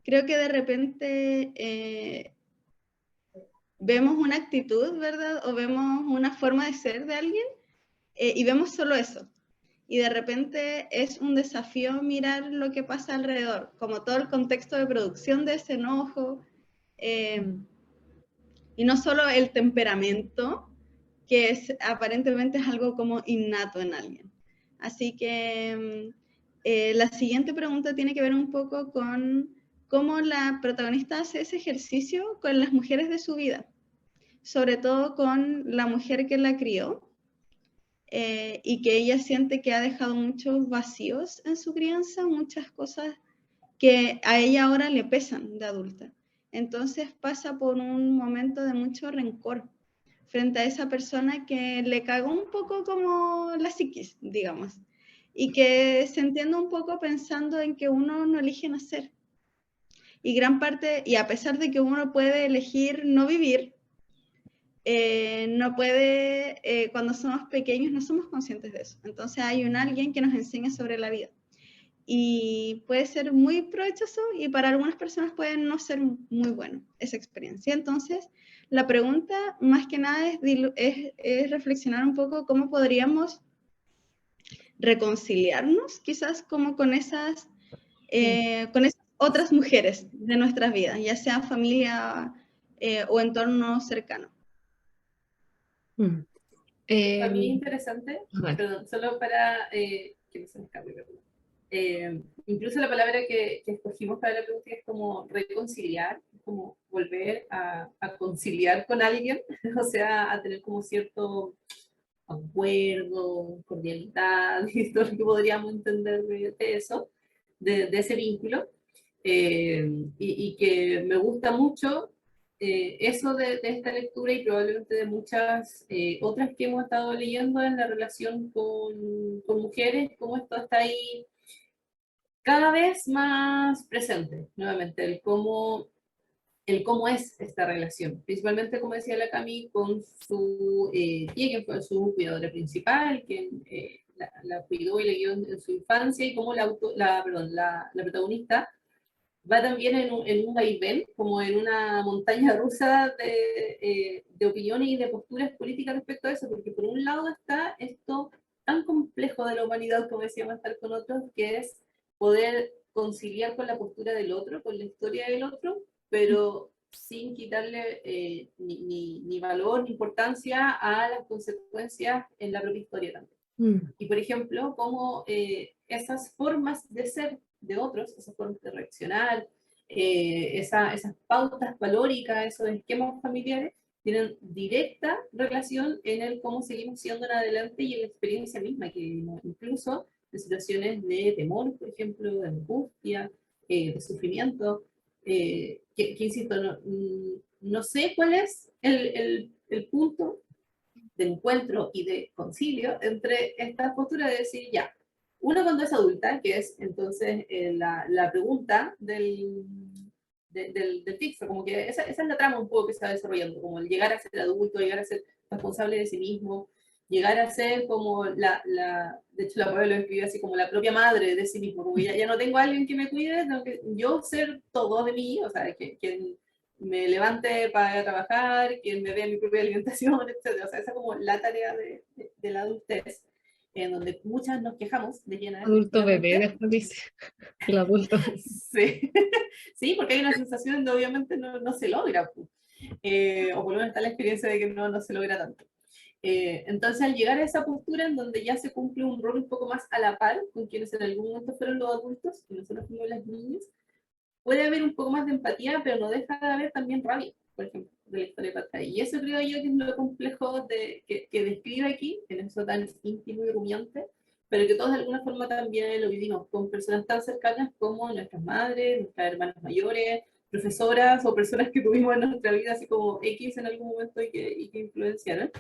Creo que de repente vemos una actitud, ¿verdad? O vemos una forma de ser de alguien, y vemos solo eso. Y de repente es un desafío mirar lo que pasa alrededor, como todo el contexto de producción de ese enojo, y no solo el temperamento, que aparentemente es algo como innato en alguien. Así que la siguiente pregunta tiene que ver un poco con cómo la protagonista hace ese ejercicio con las mujeres de su vida, sobre todo con la mujer que la crió, y que ella siente que ha dejado muchos vacíos en su crianza, muchas cosas que a ella ahora le pesan de adulta. Entonces pasa por un momento de mucho rencor frente a esa persona que le cagó un poco como la psiquis, digamos, y que se entiende un poco pensando en que uno no elige nacer. Y gran parte, y a pesar de que uno puede elegir no vivir, no puede, cuando somos pequeños no somos conscientes de eso. Entonces hay alguien que nos enseña sobre la vida. Y puede ser muy provechoso, y para algunas personas puede no ser muy bueno esa experiencia. Entonces, la pregunta más que nada es reflexionar un poco cómo podríamos reconciliarnos quizás como con esas otras mujeres de nuestras vidas, ya sea familia o entorno cercano. Para mí es interesante, Bueno. perdón, solo para que no se me escape, perdón. Incluso la palabra que escogimos para la pregunta es como reconciliar, como volver a conciliar con alguien, o sea, a tener como cierto acuerdo, cordialidad, y todo lo que podríamos entender de eso, de ese vínculo, y que me gusta mucho eso de esta lectura, y probablemente de muchas otras que hemos estado leyendo en la relación con mujeres, cómo esto está ahí cada vez más presente, nuevamente, el cómo es esta relación, principalmente, como decía la Cami, con su tía, que fue su cuidadora principal, quien la cuidó y la guió en su infancia, y cómo la protagonista va también en un vaivén, como en una montaña rusa de opiniones y de posturas políticas respecto a eso, porque por un lado está esto tan complejo de la humanidad, como decíamos, estar con otros, que es poder conciliar con la postura del otro, con la historia del otro, pero sin quitarle ni valor ni importancia a las consecuencias en la propia historia también. Y por ejemplo, cómo esas formas de ser de otros, esas formas de reaccionar, esas pautas valóricas, esos esquemas familiares, tienen directa relación en el cómo seguimos siendo en adelante y en la experiencia misma que vivimos. Incluso de situaciones de temor, por ejemplo, de angustia, de sufrimiento, que insisto, no sé cuál es el punto de encuentro y de concilio entre esta postura de decir, ya, uno cuando es adulta, que es entonces la pregunta del texto, como que esa es la trama un poco que se va desarrollando, como el llegar a ser adulto, llegar a ser responsable de sí mismo, llegar a ser como de hecho la Pablo lo escribió así, como la propia madre de sí mismo, como ya no tengo a alguien que me cuide, tengo que yo ser todo de mí, o sea, quien me levante para ir a trabajar, quien me vea mi propia alimentación, etc. O sea, esa es como la tarea de la adultez, en donde muchas nos quejamos de llena, Adulto bebé, efectivamente. después dice, el adulto. Sí. Sí, porque hay una sensación de obviamente no se logra, o por lo menos está la experiencia de que no se logra tanto. Entonces, al llegar a esa postura en donde ya se cumple un rol un poco más a la par con quienes en algún momento fueron los adultos y nosotros fuimos las niñas, puede haber un poco más de empatía, pero no deja de haber también rabia, por ejemplo, de la historia de Patray. Y eso creo yo que es lo complejo que describe aquí, en eso tan íntimo y rumiante, pero que todos de alguna forma también lo vivimos con personas tan cercanas como nuestras madres, nuestras hermanas mayores, profesoras o personas que tuvimos en nuestra vida, así como X en algún momento y que influenciaron.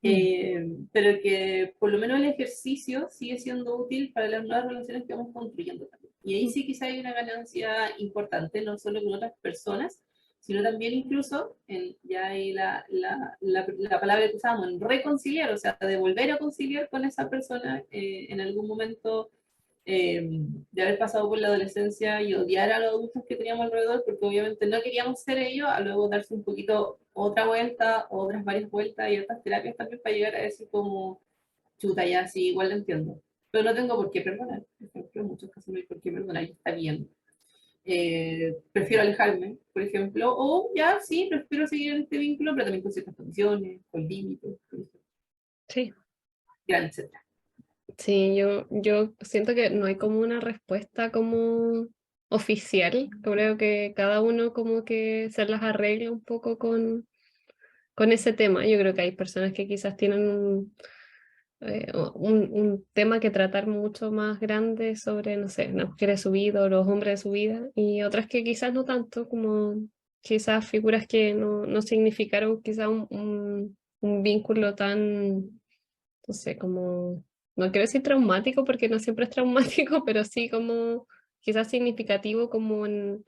Pero que por lo menos el ejercicio sigue siendo útil para las nuevas relaciones que vamos construyendo también. Y ahí sí quizá hay una ganancia importante, no solo con otras personas, sino también incluso, ya hay la palabra que usamos, en reconciliar, o sea, de volver a conciliar con esa persona en algún momento de haber pasado por la adolescencia y odiar a los adultos que teníamos alrededor, porque obviamente no queríamos ser ellos, a luego darse un poquito otra vuelta, otras varias vueltas y otras terapias también para llegar a decir como, chuta, ya sí, igual lo entiendo. Pero no tengo por qué perdonar, por ejemplo, en muchos casos no hay por qué perdonar, y está bien. Prefiero alejarme, por ejemplo, o ya sí, prefiero seguir en este vínculo, pero también con ciertas condiciones, con límites, por ejemplo, Sí, gran, etcétera. sí, yo siento que no hay como una respuesta como oficial. Creo que cada uno como que se las arregla un poco con ese tema. Yo creo que hay personas que quizás tienen un tema que tratar mucho más grande sobre, no sé, las mujeres de su vida o los hombres de su vida, y otras que quizás no tanto, como quizás figuras que no significaron quizás un vínculo tan, no sé, como, no quiero decir traumático porque no siempre es traumático, pero sí como quizás significativo como en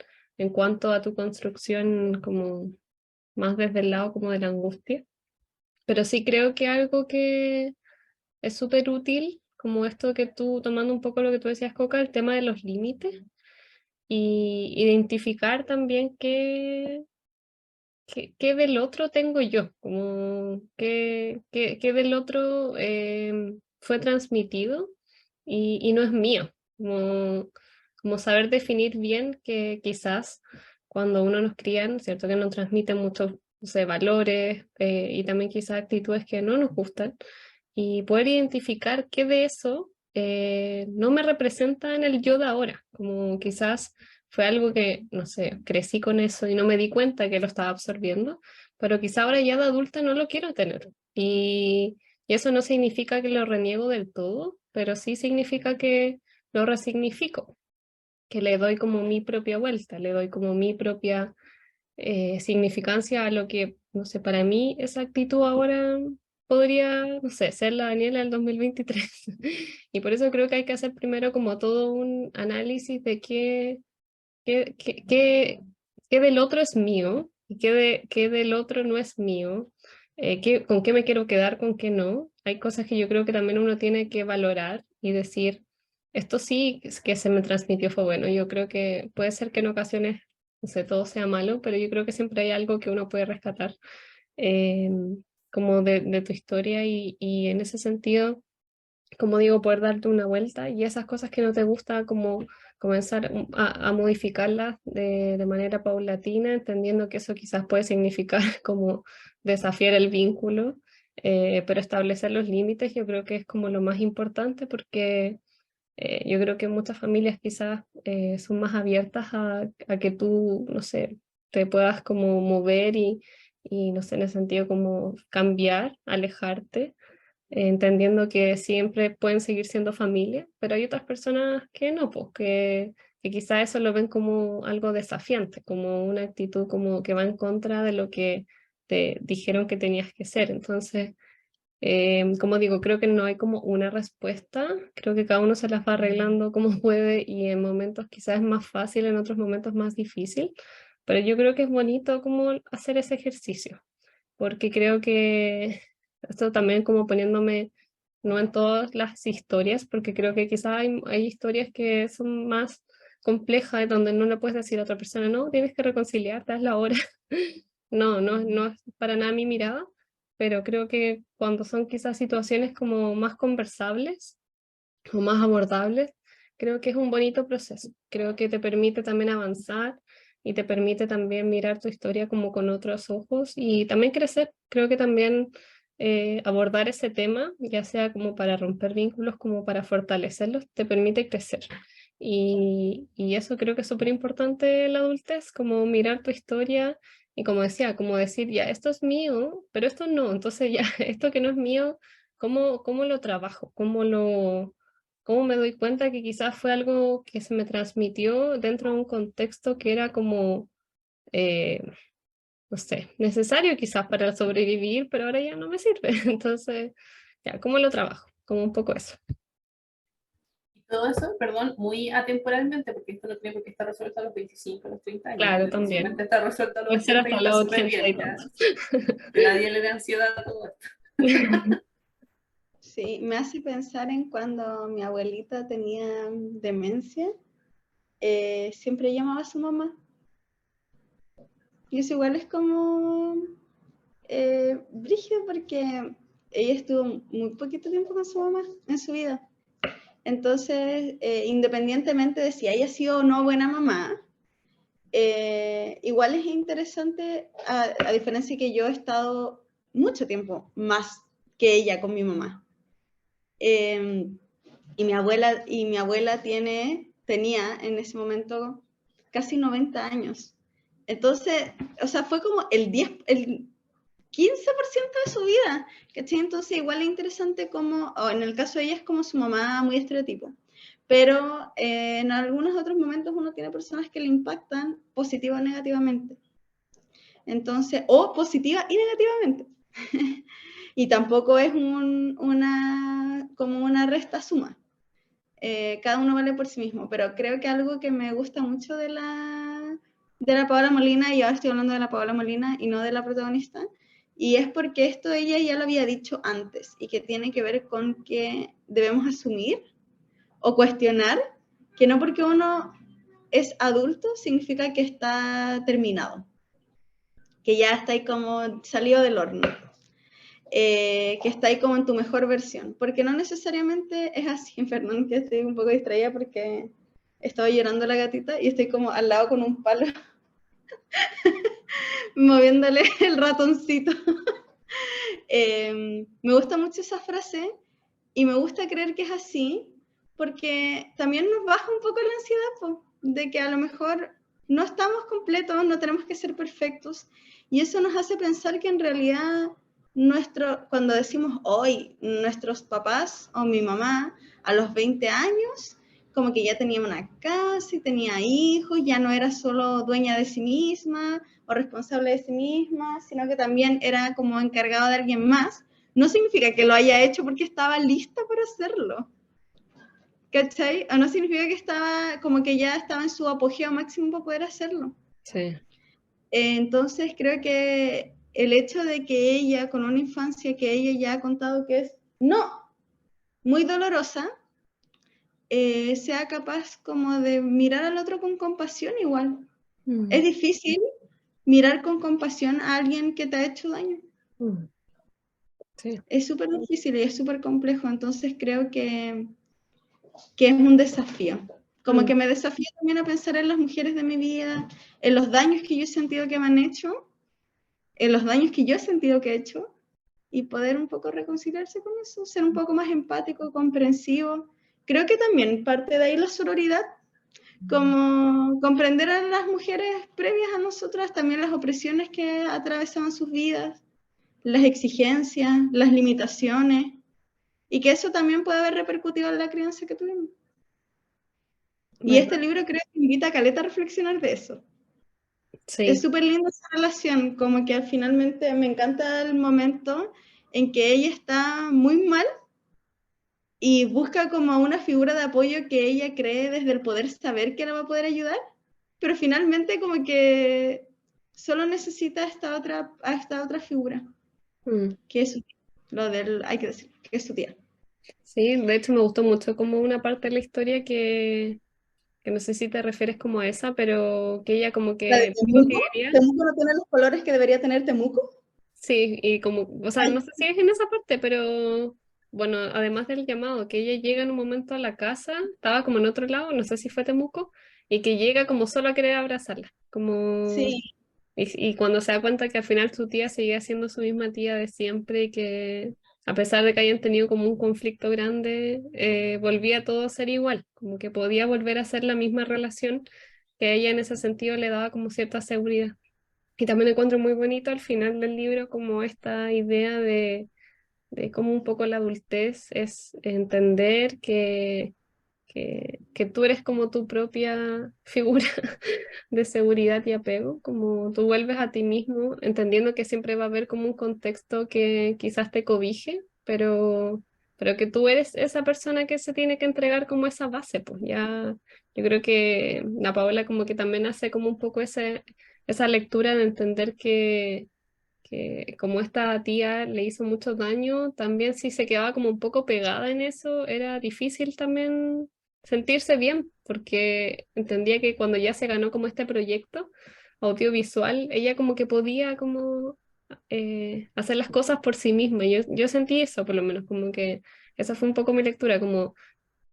cuanto a tu construcción, como más desde el lado como de la angustia. Pero sí creo que algo que es súper útil, como esto que tú, tomando un poco lo que tú decías, Coca, el tema de los límites, y identificar también qué del otro tengo yo, como qué del otro fue transmitido y no es mío, como saber definir bien que quizás cuando uno nos crían, ¿cierto? Que nos transmiten muchos, no sé, valores y también quizás actitudes que no nos gustan, y poder identificar qué de eso no me representa en el yo de ahora, como quizás fue algo que, no sé, crecí con eso y no me di cuenta que lo estaba absorbiendo, pero quizá ahora ya de adulta no lo quiero tener. Y eso no significa que lo reniego del todo, pero sí significa que lo resignifico, que le doy como mi propia vuelta, le doy como mi propia significancia a lo que, no sé, para mí esa actitud ahora podría, no sé, ser la Daniela del 2023. Y por eso creo que hay que hacer primero como todo un análisis de qué del otro es mío y qué del otro no es mío, con qué me quiero quedar, con qué no. Hay cosas que yo creo que también uno tiene que valorar y decir, esto sí es que se me transmitió fue bueno. Yo creo que puede ser que en ocasiones, no sé, todo sea malo, pero yo creo que siempre hay algo que uno puede rescatar eh, como de tu historia, y en ese sentido, como digo, poder darte una vuelta y esas cosas que no te gusta, como comenzar a modificarlas de manera paulatina, entendiendo que eso quizás puede significar como desafiar el vínculo, pero establecer los límites yo creo que es como lo más importante, porque yo creo que muchas familias quizás son más abiertas a que tú, no sé, te puedas como mover y no sé, en el sentido como cambiar, alejarte, entendiendo que siempre pueden seguir siendo familia, pero hay otras personas que no, pues que quizá eso lo ven como algo desafiante, como una actitud como que va en contra de lo que te dijeron que tenías que ser. Entonces, como digo, creo que no hay como una respuesta, creo que cada uno se las va arreglando como puede y en momentos quizás es más fácil, en otros momentos más difícil, pero yo creo que es bonito como hacer ese ejercicio, porque creo que esto también como poniéndome no en todas las historias, porque creo que quizás hay historias que son más complejas, donde no le puedes decir a otra persona, no, tienes que reconciliarte, hazlo ahora. No, no es para nada mi mirada, pero creo que cuando son quizás situaciones como más conversables o más abordables, creo que es un bonito proceso. Creo que te permite también avanzar y te permite también mirar tu historia como con otros ojos y también crecer. Creo que también abordar ese tema, ya sea como para romper vínculos, como para fortalecerlos, te permite crecer. Y eso creo que es súper importante en la adultez, como mirar tu historia y como decía, como decir, ya, esto es mío, pero esto no, entonces ya, esto que no es mío, ¿cómo lo trabajo? ¿Cómo me doy cuenta que quizás fue algo que se me transmitió dentro de un contexto que era como, eh, no sé, necesario quizás para sobrevivir, pero ahora ya no me sirve? Entonces, ya, ¿cómo lo trabajo? Como un poco eso. Y todo eso, perdón, muy atemporalmente, porque esto no tiene por qué estar resuelto a los 25, a los 30 años, Claro, puede también. fácilmente estar resuelto a los Puede ser 80 y hasta está los súper 80 y bien, ya. tantos. Que nadie le dé ansiedad a todo esto. Sí, me hace pensar en cuando mi abuelita tenía demencia, siempre llamaba a su mamá. Y eso igual es como brígido porque ella estuvo muy poquito tiempo con su mamá en su vida. Entonces, independientemente de si haya sido o no buena mamá, igual es interesante, a diferencia que yo he estado mucho tiempo más que ella con mi mamá. Y mi abuela tenía en ese momento casi 90 años. Entonces, o sea, fue como el 15% de su vida, ¿cachai? Entonces igual es interesante como, en el caso de ella es como su mamá, muy estereotipo, pero en algunos otros momentos uno tiene personas que le impactan positiva o negativamente. Entonces, o positiva y negativamente. Y tampoco es como una resta suma. Cada uno vale por sí mismo, pero creo que algo que me gusta mucho de la Paola Molina, y ahora estoy hablando de la Paola Molina y no de la protagonista, y es porque esto ella ya lo había dicho antes, y que tiene que ver con que debemos asumir o cuestionar que no porque uno es adulto significa que está terminado, que ya está ahí como salido del horno. Que está ahí como en tu mejor versión, porque no necesariamente es así. Perdón que estoy un poco distraída porque estaba llorando la gatita y estoy como al lado con un palo moviéndole el ratoncito. Me gusta mucho esa frase y me gusta creer que es así porque también nos baja un poco la ansiedad, de que a lo mejor no estamos completos, no tenemos que ser perfectos, y eso nos hace pensar que en realidad cuando decimos hoy, nuestros papás o mi mamá a los 20 años, como que ya tenía una casa y tenía hijos, ya no era solo dueña de sí misma o responsable de sí misma, sino que también era como encargado de alguien más. No significa que lo haya hecho porque estaba lista para hacerlo, ¿cachai? O no significa que estaba, como que ya estaba en su apogeo máximo para poder hacerlo. Sí. Entonces creo que el hecho de que ella, con una infancia que ella ya ha contado que es, no, muy dolorosa, sea capaz como de mirar al otro con compasión igual. Es difícil mirar con compasión a alguien que te ha hecho daño. Sí. Es súper difícil y es súper complejo, entonces creo que es un desafío. Como que me desafío también a pensar en las mujeres de mi vida, en los daños que yo he sentido que me han hecho, en los daños que yo he sentido que he hecho, y poder un poco reconciliarse con eso, ser un poco más empático, comprensivo. Creo que también parte de ahí la sororidad, como comprender a las mujeres previas a nosotras, también las opresiones que atravesaban sus vidas, las exigencias, las limitaciones. y que eso también puede haber repercutido en la crianza que tuvimos. Y ¿Verdad? este libro creo que invita a Caleta a reflexionar de eso. Sí. Es súper linda esa relación, como que finalmente me encanta el momento en que ella está muy mal y busca como una figura de apoyo que ella cree desde el poder saber que la va a poder ayudar, pero finalmente como que solo necesita a esta otra figura, Mm. que es lo del, hay que decir, que es su tía. Sí, de hecho me gustó mucho como una parte de la historia que no sé si te refieres como a esa, pero que ella como La de que lo que Temuco, quería, Temuco no tiene los colores que debería tener Temuco. sí, y como, o sea, Ay, no sé si es en esa parte, pero bueno, además del llamado, que ella llega en un momento a la casa, estaba como en otro lado, no sé si fue Temuco, y que llega como solo a querer abrazarla, como... sí, Y cuando se da cuenta que al final su tía seguía siendo su misma tía de siempre y que a pesar de que hayan tenido como un conflicto grande, volvía todo a ser igual, como que podía volver a ser la misma relación que a ella en ese sentido le daba como cierta seguridad. Y también encuentro muy bonito al final del libro como esta idea de cómo un poco la adultez es entender que tú eres como tu propia figura de seguridad y apego, como tú vuelves a ti mismo, entendiendo que siempre va a haber como un contexto que quizás te cobije, pero que tú eres esa persona que se tiene que entregar como esa base, pues ya yo creo que la Paola como que también hace como un poco esa lectura de entender que como esta tía le hizo mucho daño, también si se quedaba como un poco pegada en eso, era difícil también sentirse bien, porque entendía que cuando ya se ganó como este proyecto audiovisual, ella como que podía como hacer las cosas por sí misma. Yo sentí eso, por lo menos, como que esa fue un poco mi lectura, como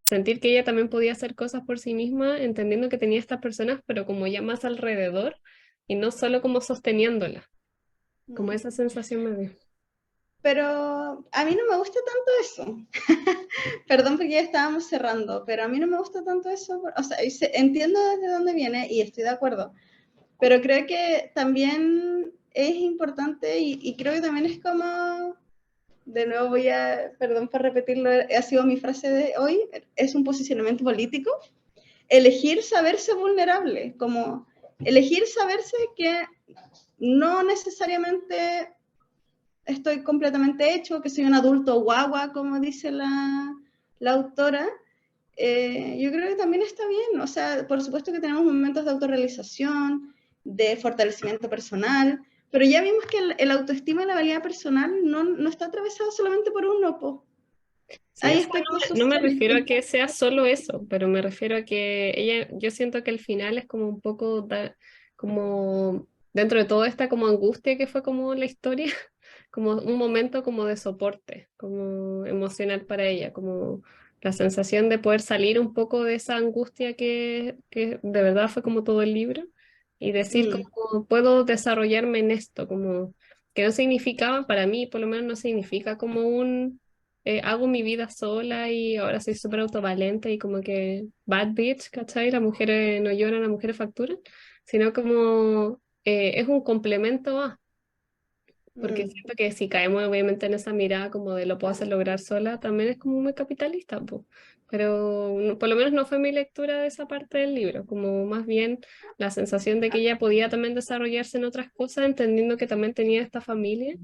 sentir que ella también podía hacer cosas por sí misma, entendiendo que tenía estas personas, pero como ya más alrededor y no solo como sosteniéndola. Como esa sensación me dio. pero a mí no me gusta tanto eso. Perdón porque ya estábamos cerrando, pero a mí no me gusta tanto eso. O sea, entiendo desde dónde viene y estoy de acuerdo, pero creo que también es importante y creo que también es como, de nuevo perdón por repetirlo, ha sido mi frase de hoy, es un posicionamiento político, elegir saberse vulnerable, como elegir saberse que no necesariamente estoy completamente hecho, que soy un adulto guagua, como dice la autora, yo creo que también está bien. O sea, por supuesto que tenemos momentos de autorrealización, de fortalecimiento personal, pero ya vimos que el autoestima y la valía personal no está atravesado solamente por un no. Sí, Hay o sea, aspectos no me sociales refiero que... a que sea solo eso, pero me refiero a que ella, yo siento que el final es como un poco, como dentro de toda esta como angustia que fue como la historia, como un momento como de soporte, como emocional para ella, como la sensación de poder salir un poco de esa angustia que de verdad fue como todo el libro y decir Mm, como puedo desarrollarme en esto, como que no significaba, para mí por lo menos no significa como un hago mi vida sola y ahora soy súper autovalente y como que bad bitch, ¿cachai? Las mujeres no lloran, las mujeres facturan, sino como es un complemento a, porque mm, siento que si caemos obviamente en esa mirada como de lo puedo hacer lograr sola, también es como muy capitalista, po. Pero por lo menos no fue mi lectura de esa parte del libro, como más bien la sensación de que ella podía también desarrollarse en otras cosas, entendiendo que también tenía esta familia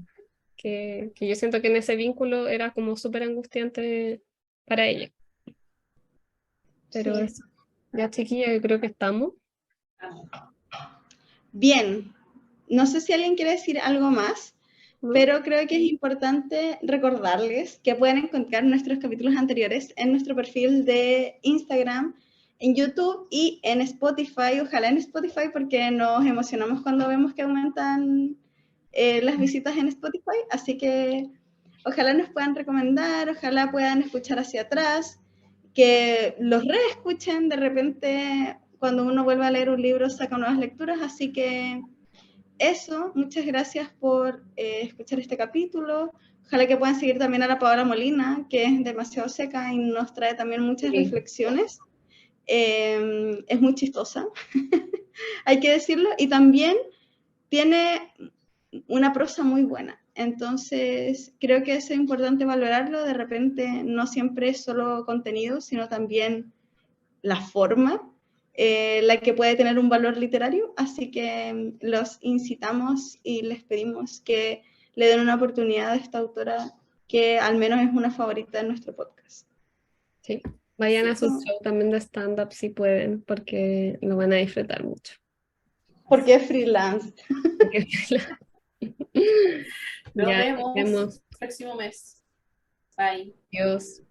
que yo siento que en ese vínculo era como súper angustiante para ella. Pero sí. eso, ya chiquilla, yo creo que estamos. Bien, no sé si alguien quiere decir algo más, ¿No? pero creo que es importante recordarles que pueden encontrar nuestros capítulos anteriores en nuestro perfil de Instagram, en YouTube y en Spotify. Ojalá en Spotify porque nos emocionamos cuando vemos que aumentan las visitas en Spotify. Así que ojalá nos puedan recomendar, ojalá puedan escuchar hacia atrás, que los reescuchen de repente cuando uno vuelve a leer un libro saca nuevas lecturas. Así que eso, muchas gracias por escuchar este capítulo. Ojalá que puedan seguir también a la Paola Molina, que es demasiado seca y nos trae también muchas Sí. reflexiones. Es muy chistosa, hay que decirlo, y también tiene una prosa muy buena. Entonces, creo que es importante valorarlo. De repente, no siempre es solo contenido, sino también la forma, la que puede tener un valor literario. Así que los incitamos y les pedimos que le den una oportunidad a esta autora, que al menos es una favorita de nuestro podcast. Sí, vayan Sí. a su show también de stand-up si pueden, porque lo van a disfrutar mucho. Porque es freelance. Nos Ya, nos vemos vemos. el próximo mes. Bye. Adiós.